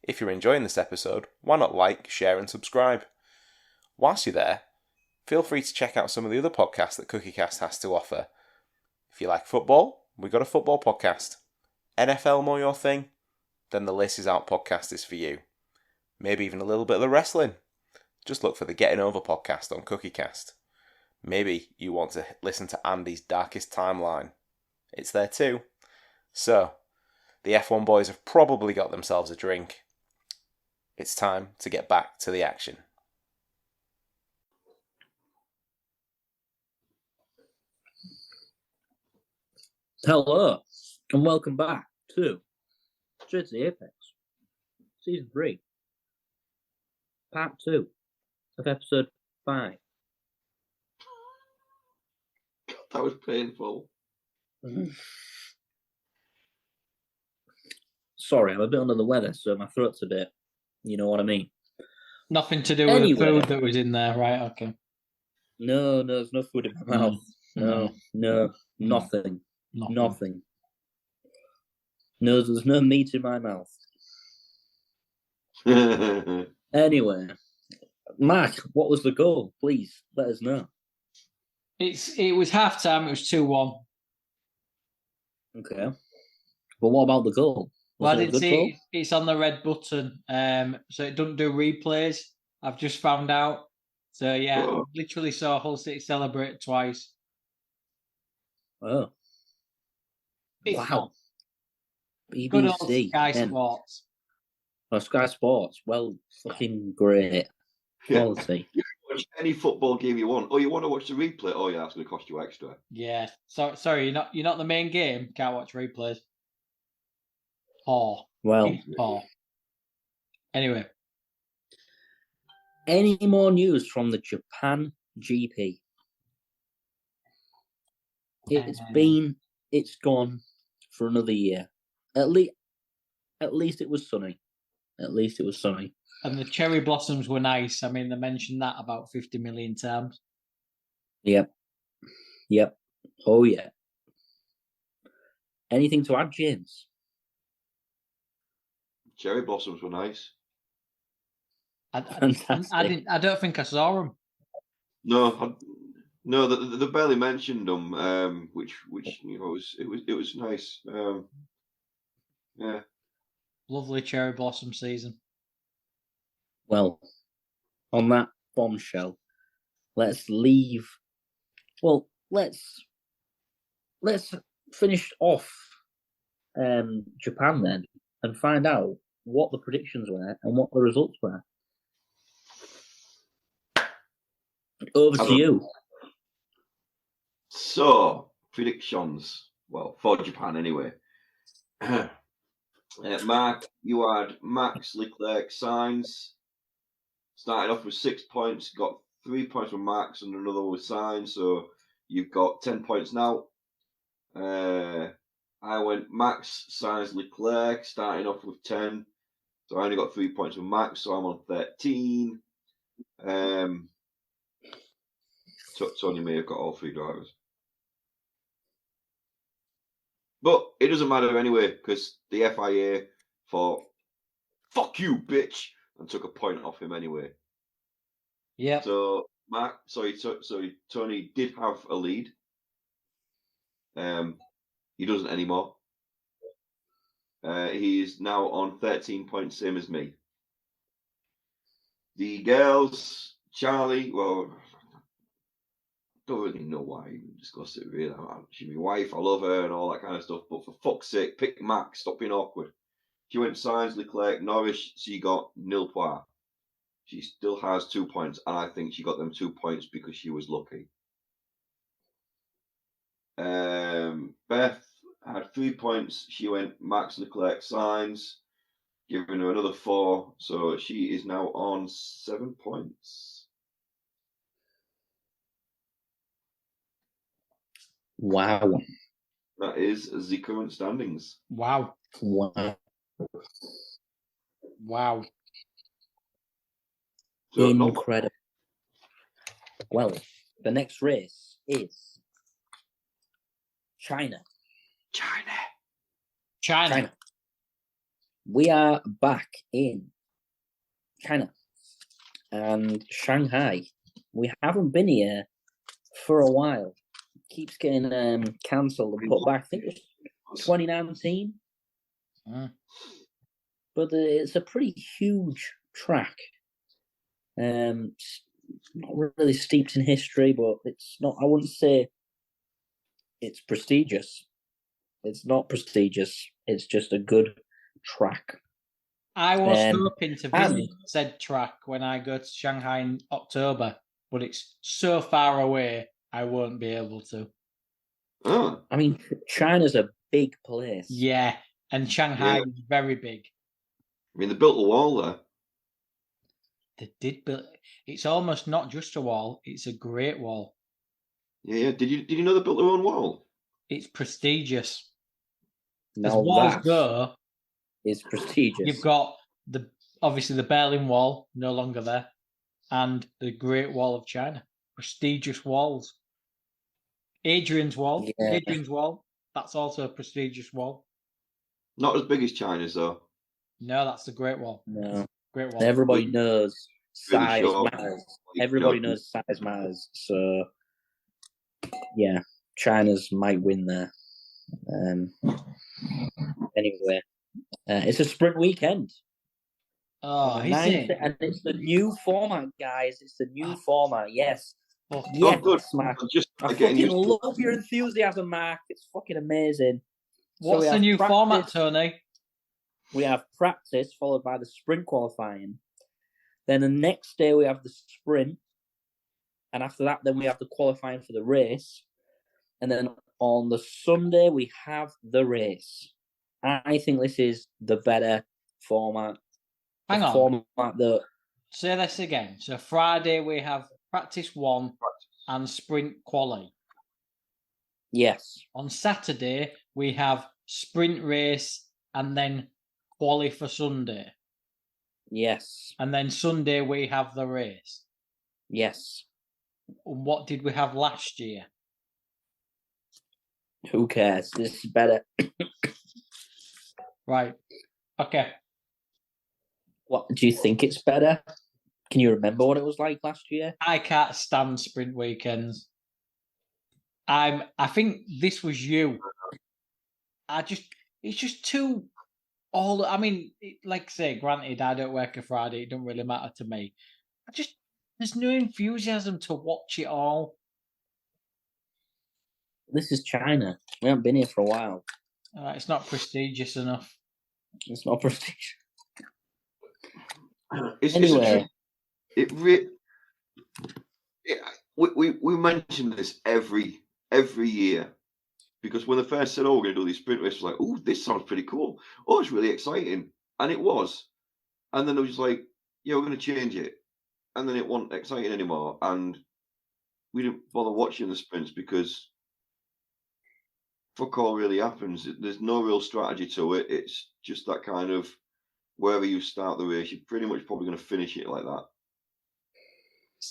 If you're enjoying this episode, why not like, share and subscribe? Whilst you're there, feel free to check out some of the other podcasts that CookieCast has to offer. If you like football, we've got a football podcast. NFL more your thing? Then the Laces Is Out podcast is for you. Maybe even a little bit of the wrestling. Just look for the Getting Over podcast on CookieCast. Maybe you want to listen to Andy's Darkest Timeline. it's there too. So, the F1 boys have probably got themselves a drink. It's time to get back to the action. Hello, and welcome back to Straight to the Apex, Season 3, Part 2 of Episode 5. That was painful. Sorry, I'm a bit under the weather, so my throat's a bit, you know what I mean? Nothing to do with the food that was in there, right? Okay. No, there's no food in my mouth. No, nothing. Nothing. No, there's no meat in my mouth. Anyway, Mark, what was the goal? Please let us know. It was half time. It was 2-1. Okay, but what about the goal? Well, I didn't see it's on the red button, so it doesn't do replays. I've just found out. So yeah, I literally saw Hull City celebrate twice. Oh, It's wow! BBC, good old Sky Sports. Oh, Sky Sports. Well, fucking great quality. You can watch any football game you want. Oh, you want to watch the replay? Oh yeah, that's going to cost you extra. Yeah. Sorry, you're not the main game. Can't watch replays. Well. Anyway. Any more news from the Japan GP? It's gone for another year. At least it was sunny. And the cherry blossoms were nice. I mean, they mentioned that about 50 million times. Yep. Oh yeah. Anything to add, James? Cherry blossoms were nice. I don't think I saw them. No, they barely mentioned them. Which you know it was nice. Yeah. Lovely cherry blossom season. Well, on that bombshell, let's leave. Well, let's finish off Japan then and find out what the predictions were and what the results were. Over to you. So, predictions. Well, for Japan anyway. Mark, you had Max, Leclerc, Sainz. Started off with 6 points, got 3 points from Max and another with Sainz, so you've got 10 points now. I went Max, Sainz, Leclerc, starting off with 10. So I only got 3 points from Max, so I'm on 13. Tony may have got all 3 drivers. But it doesn't matter anyway, because the FIA thought, fuck you, bitch, and took a point off him anyway. Yeah. So Tony did have a lead. He doesn't anymore. He is now on 13 points, same as me. The girls, Charlie, well, don't really know why I even discuss it really. She's my wife, I love her and all that kind of stuff, but for fuck's sake, pick Max, stop being awkward. She went Sainz, Leclerc, Norris, she got nil point. She still has 2 points, and I think she got them 2 points because she was lucky. Beth had 3 points. She went Max, Leclerc, Sainz, giving her another 4. So she is now on 7 points. Wow. That is the current standings. Wow. So incredible. Well, the next race is China. We are back in China and Shanghai. We haven't been here for a while. It keeps getting cancelled and put back. I think it was 2019. But it's a pretty huge track. It's not really steeped in history, but it's not. I wouldn't say it's prestigious. It's not prestigious. It's just a good track. I was hoping to visit said track when I go to Shanghai in October, but it's so far away, I won't be able to. Oh. I mean, China's a big place. Yeah, and Shanghai is very big. I mean, they built a wall there. They did build. It's almost not just a wall; it's a great wall. Yeah. Did you know they built their own wall? It's prestigious. As Now walls go, it's prestigious. you've got obviously the Berlin Wall, no longer there, and the Great Wall of China. Prestigious walls. Hadrian's Wall. Yeah. Hadrian's Wall. That's also a prestigious wall. Not as big as China's, though. No, that's the Great Wall. No. Great Wall. Everybody knows Really size short. matters. Everybody knows size matters. So, yeah, China's might win there. Anyway, it's a sprint weekend. Oh, is it? And it's the new format, guys. It's the new format. Yes. Yes, good. Mark. I I fucking love your enthusiasm, Mark. It's fucking amazing. What's the new format, Tony? We have practice followed by the sprint qualifying. Then the next day we have the sprint. And after that, then we have the qualifying for the race. And then on the Sunday, we have the race. I think this is the better format. Hang on. Format that... Say this again. So Friday we have practice 1 and sprint quali. Yes. On Saturday we have sprint race and then quali for Sunday. Yes. And then Sunday we have the race. Yes. And what did we have last year? Who cares? This is better. Right. Okay. What do you think it's better? Can you remember what it was like last year? I can't stand sprint weekends. I think this was you. It's just too all. I mean, like I say, granted, I don't work a Friday. It don't really matter to me. There's no enthusiasm to watch it all. This is China. We haven't been here for a while. It's not prestigious enough. It's not prestigious. Anyway, we mention this every year because when they first said, "Oh, we're going to do these sprint races," like, "Oh, this sounds pretty cool. Oh, it's really exciting," and it was. And then it was just like, "Yeah, we're going to change it," and then it wasn't exciting anymore, and we didn't bother watching the sprints because fuck all really happens. There's no real strategy to it. It's just that kind of wherever you start the race, you're pretty much probably going to finish it like that.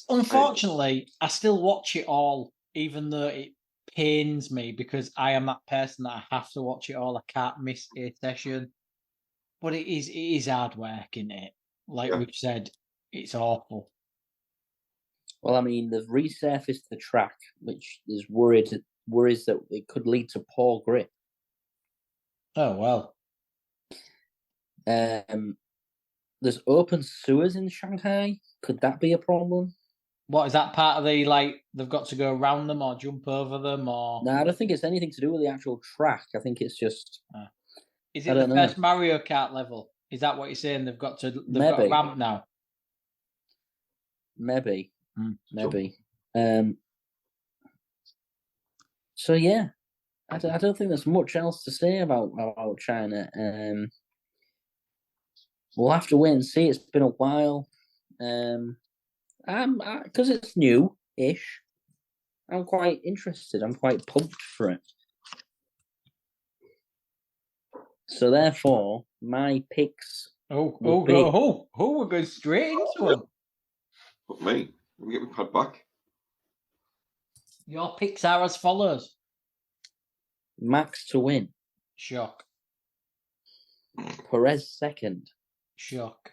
Unfortunately, I still watch it all, even though it pains me because I am that person that I have to watch it all. I can't miss a session. But it is hard work, isn't it? Like we've said, it's awful. Well, I mean, they've resurfaced the track, which is worries that it could lead to poor grip. Oh, well. There's open sewers in Shanghai. Could that be a problem? What, is that part of the, they've got to go around them or jump over them or? No, I don't think it's anything to do with the actual track. I think it's just... Is it the first Mario Kart level? Is that what you're saying? They've got a ramp now? Maybe. Maybe. So, yeah. I don't think there's much else to say about China. We'll have to wait and see. It's been a while. Because it's new-ish, I'm quite interested. I'm quite pumped for it. So therefore, my picks. We're going straight into them. But me, let me get my pad back. Your picks are as follows: Max to win. Shock. Perez second. Shock.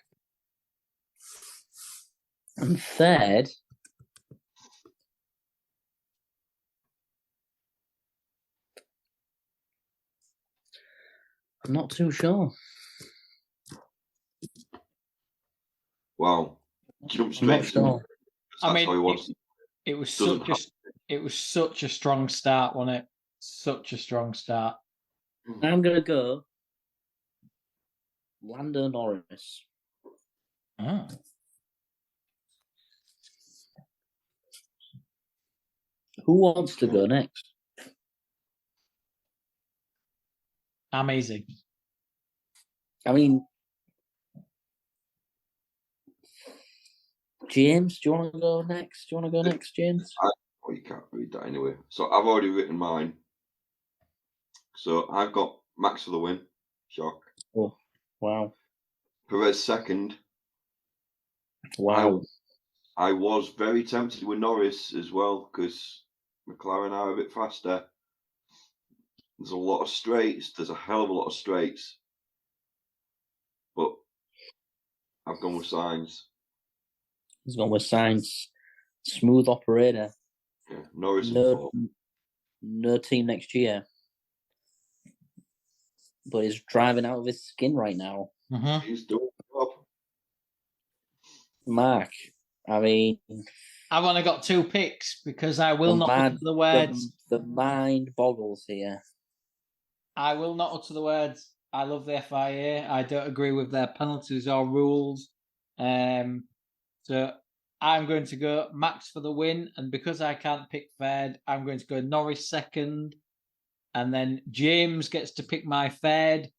And third, I'm not too sure. Wow. Jump I'm not straight. sure. I mean, it was such a strong start, wasn't it? Such a strong start. I'm going to go Lando Norris. Oh. Who wants to go next? Amazing. I mean, James, do you want to go next? James? Oh, you can't read that anyway. So I've already written mine. So I've got Max for the win. Shock. Oh, wow. Perez second. Wow. I was very tempted with Norris as well because McLaren are a bit faster. There's a lot of straights. There's a hell of a lot of straights. But I've gone with Sainz. He's gone with Sainz. Smooth operator. Yeah, Norris and Ford. No team next year. But he's driving out of his skin right now. Mm-hmm. He's doing the job. Mark, I mean... I've only got 2 picks because I will not utter the words. The mind boggles here. I will not utter the words. I love the FIA. I don't agree with their penalties or rules. So I'm going to go Max for the win. And because I can't pick third, I'm going to go Norris second. And then James gets to pick my third.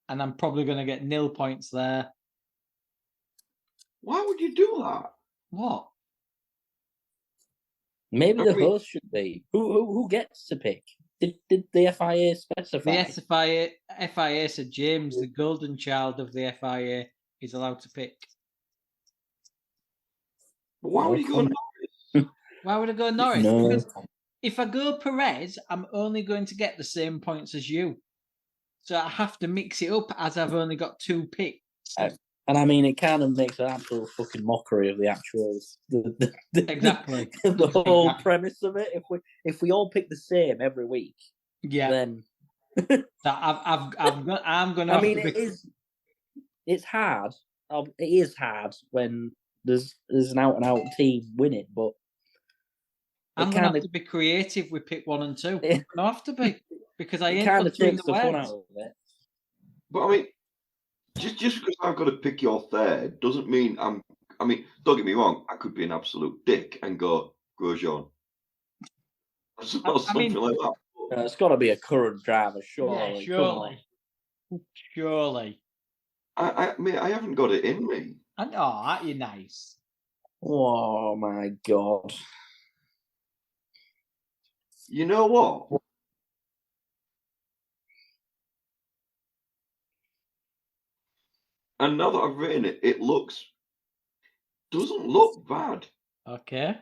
And I'm probably going to get 0 points there. Why would you do that? What? Maybe the host should be. Who gets to pick? Did the FIA specify? The FIA said James, the golden child of the FIA, is allowed to pick. But why would you go Norris? Why would I go Norris? No. Because if I go Perez, I'm only going to get the same points as you. So I have to mix it up as I've only got 2 picks. And I mean, it kind of makes an absolute fucking mockery of the actual, Exactly. the whole premise of it. If we all pick the same every week, Yeah. then I'm going to. I mean, it's hard. It is hard when there's an out and out team winning, but I'm going to have to be creative with pick 1 and 2. I have to be because I ain't kind of uttering takes the the fun words. out of it. But I mean, just because I've got to pick your third doesn't mean I mean, don't get me wrong. I could be an absolute dick and go Grosjean. Something like that. It's got to be a current driver, surely. Yeah, surely. Surely. I mean, I haven't got it in me. Aren't you nice? Oh my god! You know what? And now that I've written it, it doesn't look bad. Okay.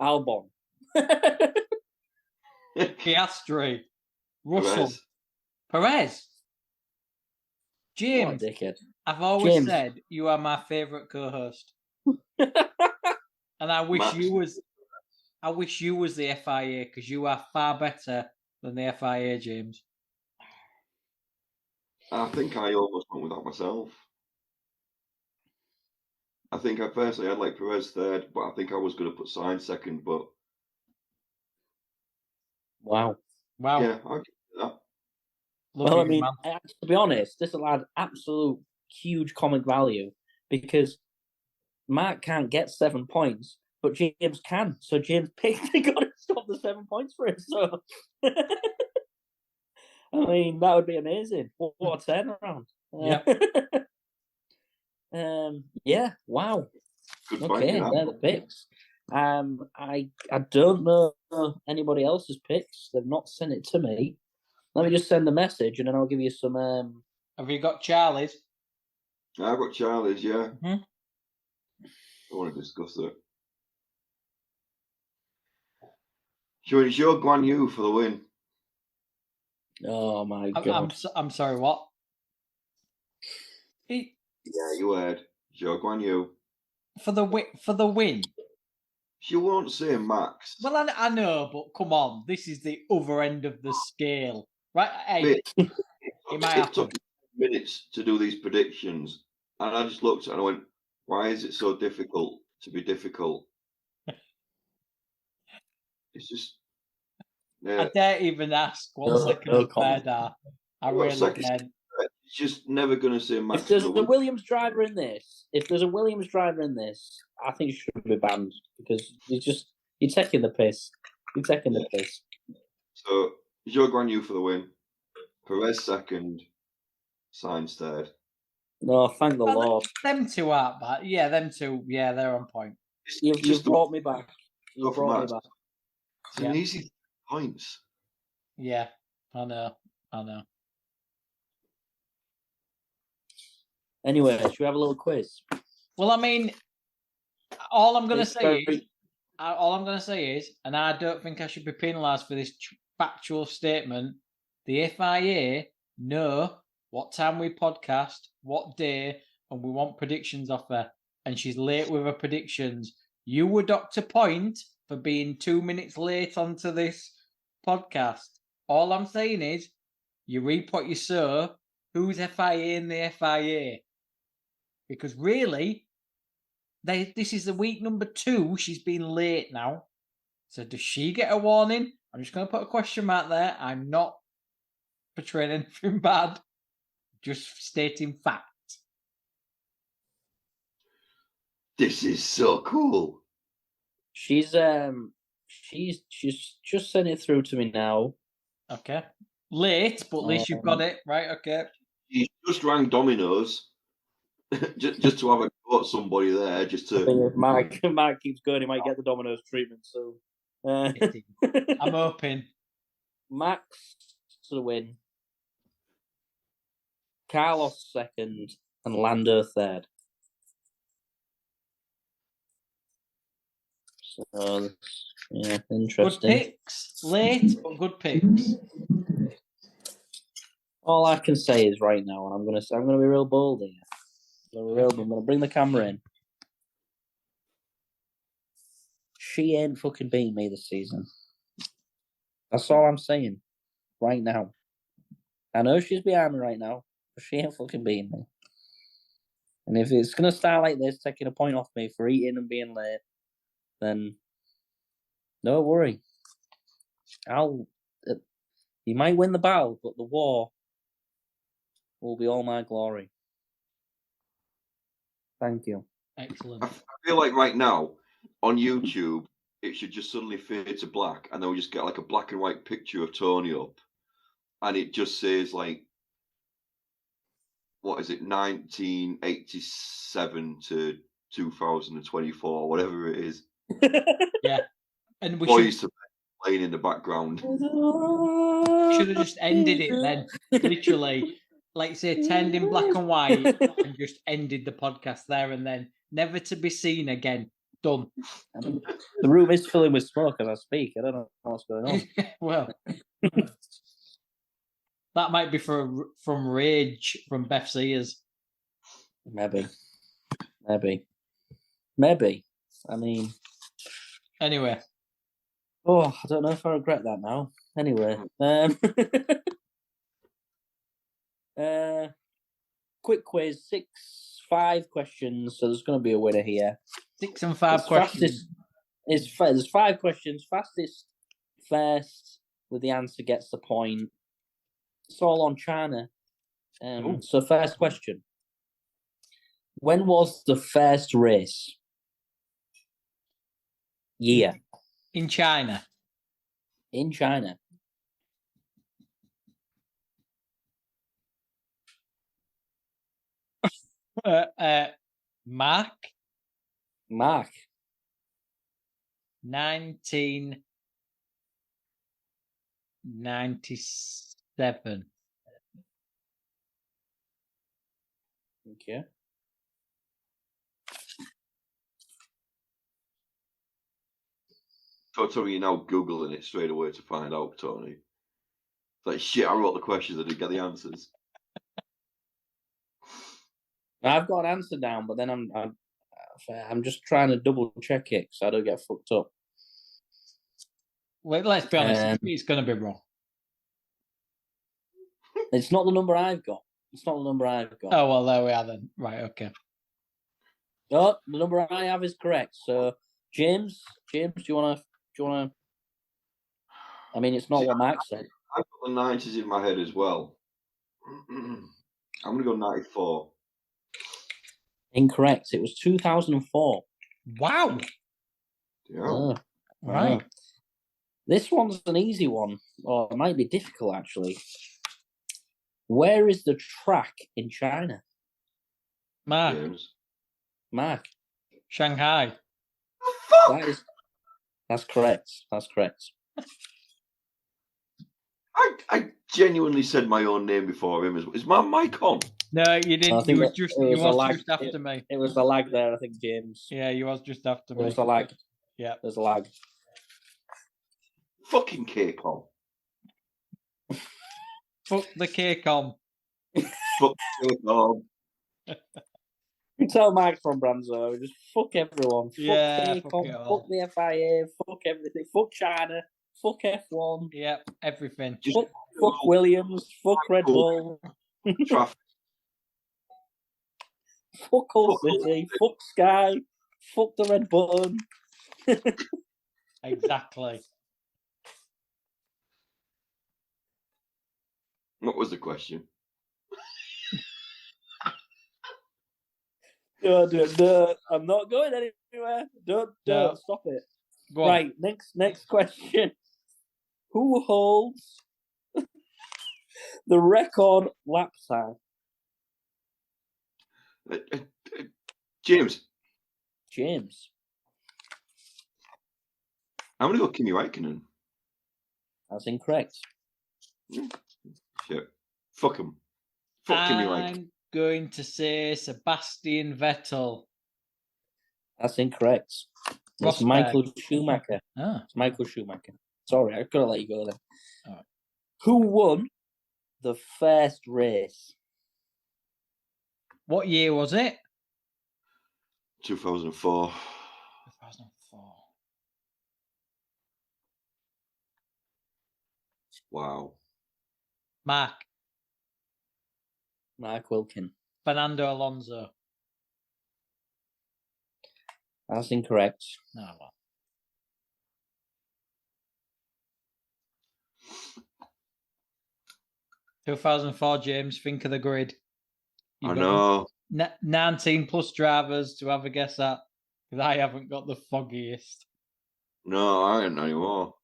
Albon. Piastri. Russell. Perez. James. What a dickhead. I've always said you are my favourite co-host. And I wish you was the FIA because you are far better than the FIA, James. I think I almost went with that myself. I think I personally had like Perez third, but I think I was going to put Sainz second. But wow, yeah, I'll give you that. Well, I mean, to be honest, this will add absolute huge comic value because Mark can't get 7 points, but James can. So James picked and got to stop the 7 points for him. So, I mean, that would be amazing. What a turnaround. Yeah, wow. Good okay, they're the picks. I don't know anybody else's picks. They've not sent it to me. Let me just send a message and then I'll give you some. Have you got Charlie's? I've got Charlie's, yeah. Mm-hmm. I want to discuss it. Sure, it's your Guan Yu for the win. Oh my god! I'm sorry. What? Yeah, you heard. Joe Guan Yu. For the win. She won't say Max. Well, I know, but come on, this is the other end of the scale, right? Hey, it took minutes to do these predictions, and I just looked and I went, "Why is it so difficult to be difficult?" It's just I dare even ask what second and third are. I really dare. He's just never going to say Max. If there's a Williams driver in this, I think he should be banned because you're taking the piss. You're taking the piss. So, Zhou Guanyu for the win. Perez second. Sainz third. No, thank the Lord. Them two aren't bad. Yeah, them two. Yeah, they're on point. You've brought me back. You've brought me back. It's an easy points. Yeah, I know. Anyway, should we have a little quiz? Well, I mean, all I'm going to say is, and I don't think I should be penalised for this factual statement, the FIA know what time we podcast, what day, and we want predictions off her. And she's late with her predictions. You were Dr. Point for being 2 minutes late onto this podcast. All I'm saying is, you reap what you sow. Who's FIA in the FIA? Because really, this is the week number 2. She's been late now. So does she get a warning? I'm just going to put a question mark there. I'm not portraying anything bad. Just stating fact. This is so cool. She's just sent it through to me now. Okay. Late, but at least you've got it. Right, okay. He just rang Domino's just to have a go at somebody there. Just to. I think if Mark keeps going, he might get the Domino's treatment. So I'm hoping. Max to the win. Carlos second and Lando third. So yeah, interesting. Good picks. Late, but good picks. All I can say is right now, and I'm gonna be real bold here. I'm gonna bring the camera in. She ain't fucking beating me this season. That's all I'm saying. Right now. I know she's behind me right now, but she ain't fucking beating me. And if it's gonna start like this, taking a point off me for eating and being late, then don't worry. You might win the battle, but the war will be all my glory. Thank you. Excellent. I feel like right now on YouTube, it should just suddenly fade to black, and then we just get like a black and white picture of Tony up, and it just says like, what is it, 1987 to 2024, whatever it is. Yeah, and we Boys playing in the background. Should have just ended it then, literally. Like say, turned in black and white and just ended the podcast there and then. Never to be seen again. Done. The room is filling with smoke as I speak. I don't know what's going on. Well, that might be from rage from Beth's ears. Maybe. I mean. Anyway. Oh, I don't know if I regret that now. Anyway. Quick quiz, 5 questions. So there's going to be a winner here. 6 and 5 questions. There's 5 questions. Fastest first with the answer gets the point. It's all on China. So first question. When was the first race? Year. In China. In China. Mark. 1997. Okay. Tony, you're now Googling it straight away to find out, Tony. It's like, shit, I wrote the questions, I didn't get the answers. I've got an answer down, but then I'm just trying to double check it so I don't get fucked up. Wait, let's be honest. It's going to be wrong. It's not the number I've got. Oh, well, there we are then. Right, okay. Oh, the number I have is correct. So, James, do you want to? I mean, it's not See, what Mark said. I've got the 90s in my head as well. I'm going to go 94. Incorrect. It was 2004. Wow. Yeah. Oh, Right. this one's an easy one, or it might be difficult actually. Where is the track in China? Mark. James. Mark. Shanghai. That's correct. That's correct. I genuinely said my own name before him. Is my mic on? No, you didn't. I think You it was was just after me. It was a lag there, I think, James. Yeah, you was just after me. It was a lag. Yeah. There's a lag. Fucking cake on. Fuck the cake on. Fuck cake on. You tell Mike from Branzo, just fuck everyone. Fuck Yeah, cake fuck on, it all. fuck the FIA, fuck everything. Fuck China, fuck F1. Yeah, everything. Just Fuck Williams, fuck Red Bull, traffic. fuck Hull Fuck Hull City, fuck Sky, fuck the red button. Exactly. What was the question? No, I'm not going anywhere. Don't No. stop it. Go on. Right, next question. Who holds the record lap time? James. James. I'm going to go Kimi Räikkönen. That's incorrect. Shit. Fuck him. Fuck Kimi Räikkönen. I'm going to say Sebastian Vettel. That's incorrect. It's Rosberg. Michael Schumacher. Ah. It's Michael Schumacher. Sorry, I could have let you go then. All right. Who won the first race? What year was it? 2004. 2004. Wow. Mark. Mark Wilkin. Fernando Alonso. That's incorrect. No, well. – 2004, James. Think of the grid. I know. 19 plus drivers to have a guess at, because I haven't got the foggiest. No, I ain't anymore.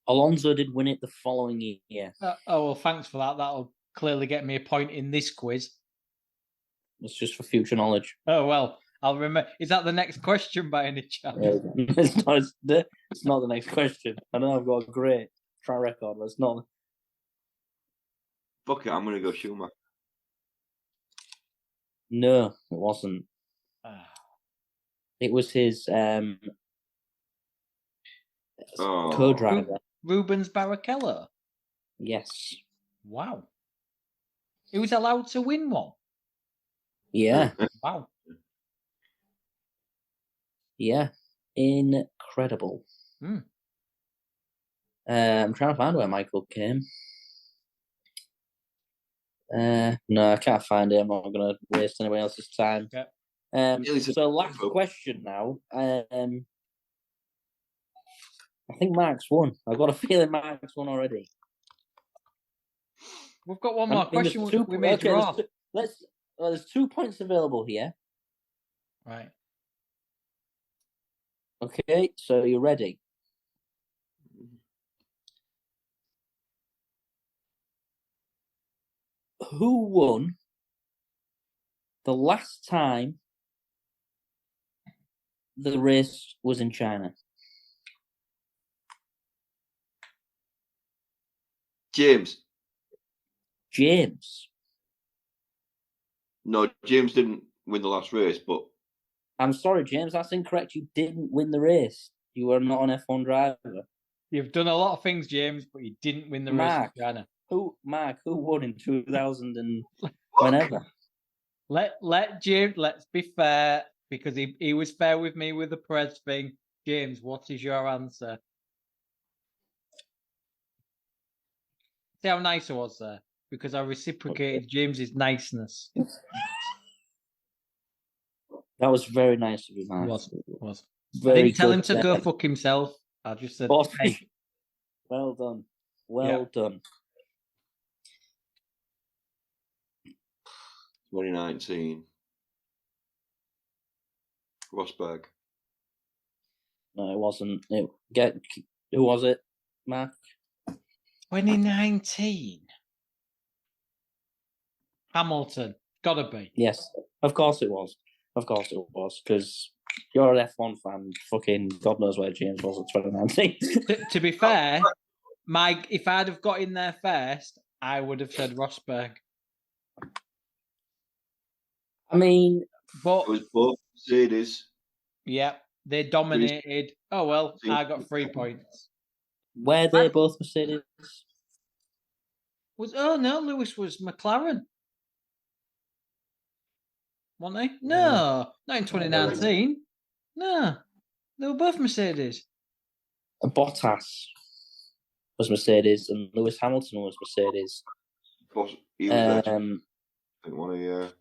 Alonso did win it the following year. Oh, well, thanks for that. That'll clearly get me a point in this quiz. It's just for future knowledge. Oh, well, I'll remember. Is that the next question by any chance? It's not the next question. I know I've got a great track record, but it's not. Fuck it, I'm going to go Schumacher. No, it wasn't. It was his co-driver. Rubens Barrichello? Yes. Wow. He was allowed to win one? Yeah. Wow. Yeah. Incredible. I'm trying to find where Michael came. No, I can't find it. I'm not going to waste anybody else's time. Okay. So last question now. I think Mark's won. I've got a feeling Mark's won already. We've got one more question. We may okay, draw. There's 2 points available here. Right. Okay, so you're ready. Who won the last time the race was in China? James. No, James didn't win the last race, but... I'm sorry, James, that's incorrect. You didn't win the race. You were not an F1 driver. You've done a lot of things, James, but you didn't win the race in China. Who won in 2000 and whenever? Let James, let's be fair, because he was fair with me with the Perez thing. James, what is your answer? See how nice I was there? Because I reciprocated James's niceness. That was very nice of you, Mark. It was. I didn't tell him to go fuck himself. I just said, hey. Well done. Well done. 2019. Rosberg. No, it wasn't. Who was it, Mark? 2019. Hamilton. Gotta be. Yes, of course it was. Of course it was, because you're an F1 fan. Fucking God knows where James was in 2019. To be fair, if I'd have got in there first, I would have said Rosberg. I mean, but it was both Mercedes. Yeah, they dominated. Oh well, I got 3 points. Were they both Mercedes? Lewis was McLaren. Wasn't he? No, not in 2019. No, they were both Mercedes. Bottas was Mercedes and Lewis Hamilton was Mercedes. He was I think one of the.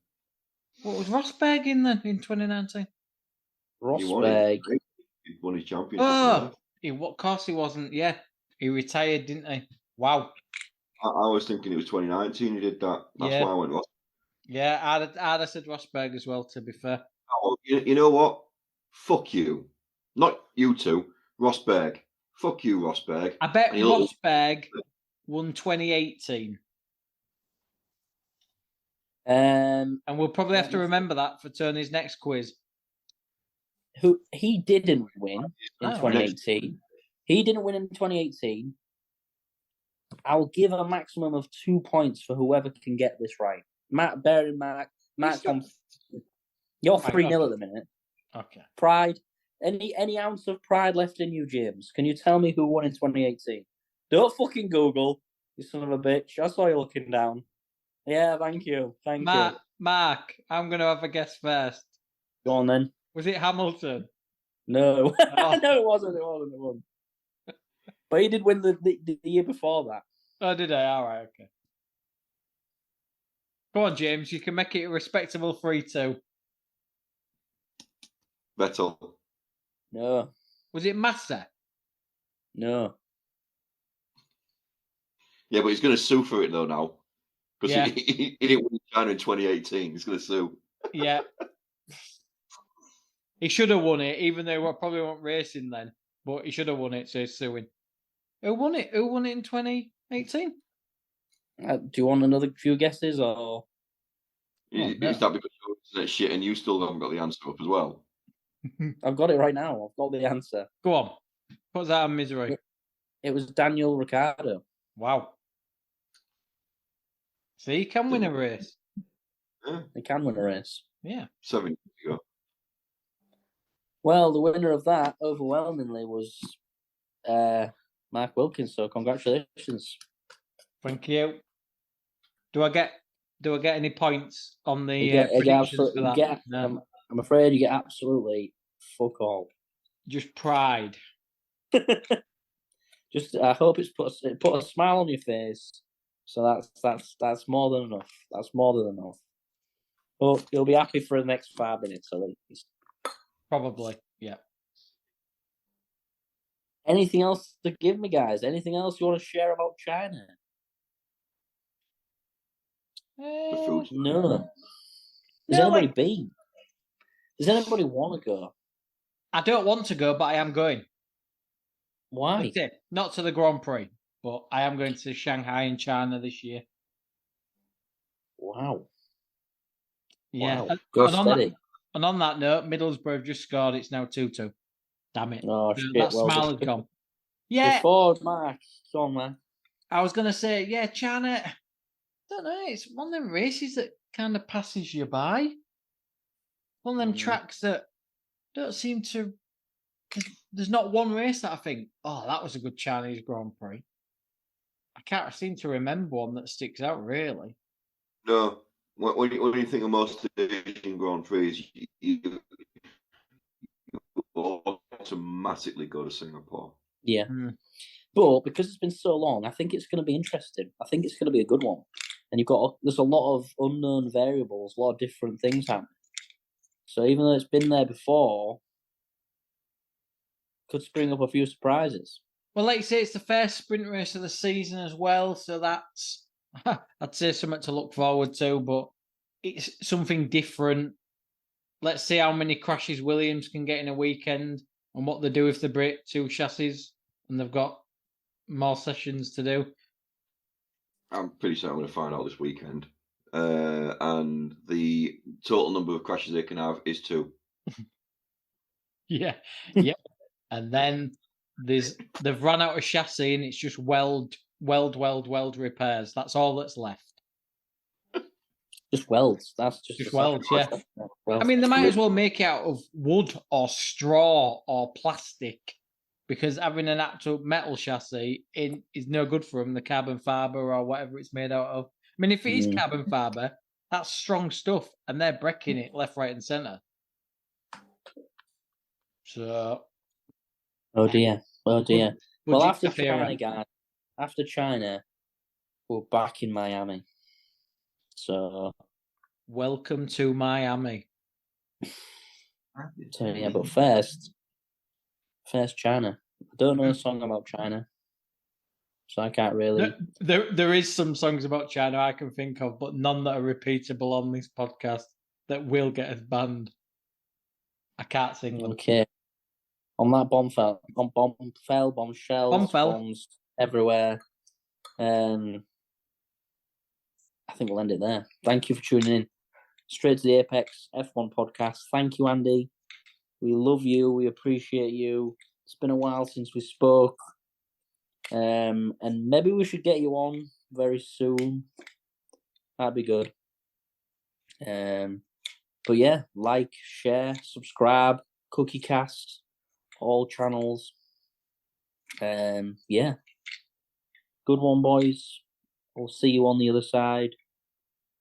What was Rosberg in then in 2019? Rosberg. He won his championship. Oh, of course he wasn't. Yeah, he retired, didn't he? Wow. I was thinking it was 2019 he did that. That's why I went Rosberg. Yeah, I'd have said Rosberg as well, to be fair. Oh, you know what? Fuck you. Not you two. Rosberg. Fuck you, Rosberg. I bet Rosberg won 2018. And we'll probably have to remember that for Tony's next quiz. He didn't win in 2018. Right. He didn't win in 2018. I'll give a maximum of 2 points for whoever can get this right. Matt, bear in mind, you're 3-0 at the minute. Okay. Pride. Any ounce of pride left in you, James? Can you tell me who won in 2018? Don't fucking Google, you son of a bitch. I saw you looking down. Yeah, thank you. Thank you. Mark, I'm going to have a guess first. Go on then. Was it Hamilton? No. Oh. No, it wasn't. But he did win the year before that. Oh, did I? All right, okay. Go on, James. You can make it a respectable 3-2. Vettel. No. Was it Massa? No. Yeah, but he's going to sue for it though now. Because he didn't win China in 2018. He's going to sue. Yeah. He should have won it, even though he probably weren't racing then. But he should have won it, so he's suing. Who won it? Who won it in 2018? Do you want another few guesses, or? Is that because you're shit and you still haven't got the answer up as well? I've got it right now. I've got the answer. Go on. Put that in misery. It was Daniel Ricciardo. Wow. So he can win a race. Yeah. He can win a race. Yeah. 7 years ago. Well, the winner of that overwhelmingly was Mark Wilkin. So congratulations. Thank you. Do I get any points on the predictions for that? No. I'm afraid you get absolutely fuck all. Just pride. I hope it put a smile on your face. So that's more than enough. That's more than enough. But you'll be happy for the next 5 minutes at least. Probably, yeah. Anything else to give me, guys? Anything else you want to share about China? No. Has anybody been? Does anybody want to go? I don't want to go, but I am going. Why? Not to the Grand Prix, but I am going to Shanghai in China this year. Wow. Yeah. Wow. Go steady. And on that note, Middlesbrough have just scored. It's now 2-2. Damn it. Oh, shit. That smile has gone. Yeah. Forward, Mark. Go on, man. I was going to say, China, I don't know. It's one of them races that kind of passes you by. One of them tracks that don't seem to... There's not one race that I think, that was a good Chinese Grand Prix. I can't seem to remember one that sticks out, really. No. When you think of most Asian Grand Prix, you automatically go to Singapore. Yeah. But because it's been so long, I think it's going to be interesting. I think it's going to be a good one. And there's a lot of unknown variables, a lot of different things happening. So even though it's been there before, could spring up a few surprises. Well, like you say, it's the first sprint race of the season as well, so that's, I'd say, something to look forward to, but it's something different. Let's see how many crashes Williams can get in a weekend and what they do if they break 2 chassis and they've got more sessions to do. I'm pretty sure I'm going to find out this weekend. And the total number of crashes they can have is 2. Yeah. And then they've run out of chassis and it's just weld repairs. That's all that's left. Just welds. That's just welds, yeah. I mean, they might as well make it out of wood or straw or plastic, because having an actual metal chassis is no good for them, the carbon fibre or whatever it's made out of. I mean, if it is carbon fibre, that's strong stuff, and they're breaking it left, right and centre. So... Oh dear. Well, after China, guys, after China, we're back in Miami. So, welcome to Miami. So yeah, but first China. I don't know a song about China, so I can't really. There is some songs about China I can think of, but none that are repeatable on this podcast that will get us banned. I can't sing them. Okay. On that bombshell, bombs everywhere. I think we'll end it there. Thank you for tuning in. Straight to the Apex F1 podcast. Thank you, Andy. We love you. We appreciate you. It's been a while since we spoke. And maybe we should get you on very soon. That'd be good. But yeah, like, share, subscribe, CookieCast, all channels. Yeah. Good one, boys. We'll see you on the other side.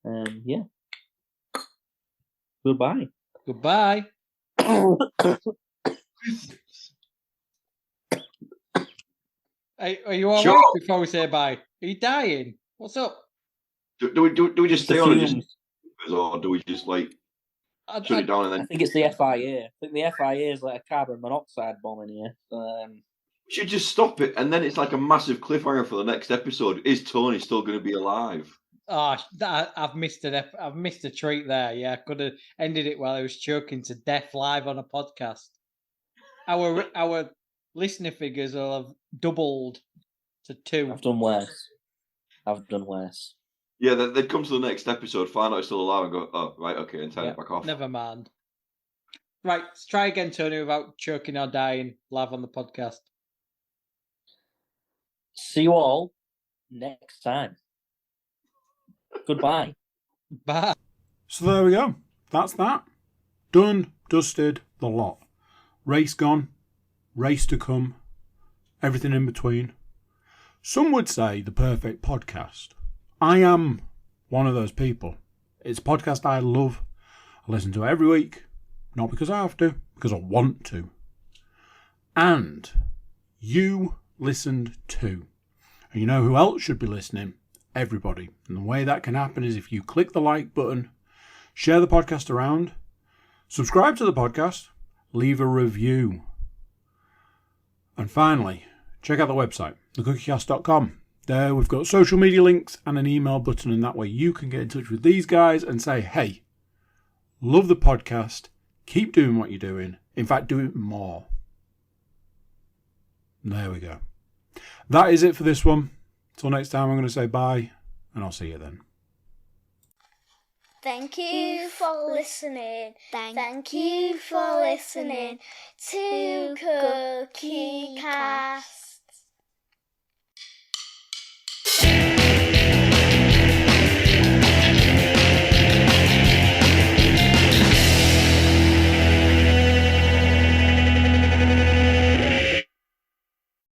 Yeah. Goodbye. Goodbye. Are you all right before we say bye? Are you dying? What's up? Do we just stay on and or do we just like shut it down and then? I think it's the FIA. I think the FIA is like a carbon monoxide bomb in here. We should just stop it, and then it's like a massive cliffhanger for the next episode. Is Tony still going to be alive? Oh, I've missed it. I've missed a treat there. Yeah, I could have ended it while I was choking to death live on a podcast. Our listener figures will have doubled to 2. I've done worse. Yeah, they'd come to the next episode, find out it's still alive, and go, "Oh, right, okay," and turn it back off. Never mind. Right, let's try again, Tony, without choking or dying live on the podcast. See you all next time. Goodbye. Bye. So there we go. That's that. Done, dusted, the lot. Race gone, race to come, everything in between. Some would say the perfect podcast. I am one of those people. It's a podcast I love. I listen to it every week. Not because I have to, because I want to. And you listened too. And you know who else should be listening? Everybody. And the way that can happen is if you click the like button, share the podcast around, subscribe to the podcast, leave a review. And finally, check out the website, thecookiecast.com. There we've got social media links and an email button, and that way you can get in touch with these guys and say, hey, love the podcast, keep doing what you're doing. In fact, do it more. There we go. That is it for this one. Till next time, I'm going to say bye, and I'll see you then. Thank you for listening. Thank you for listening to CookieCast.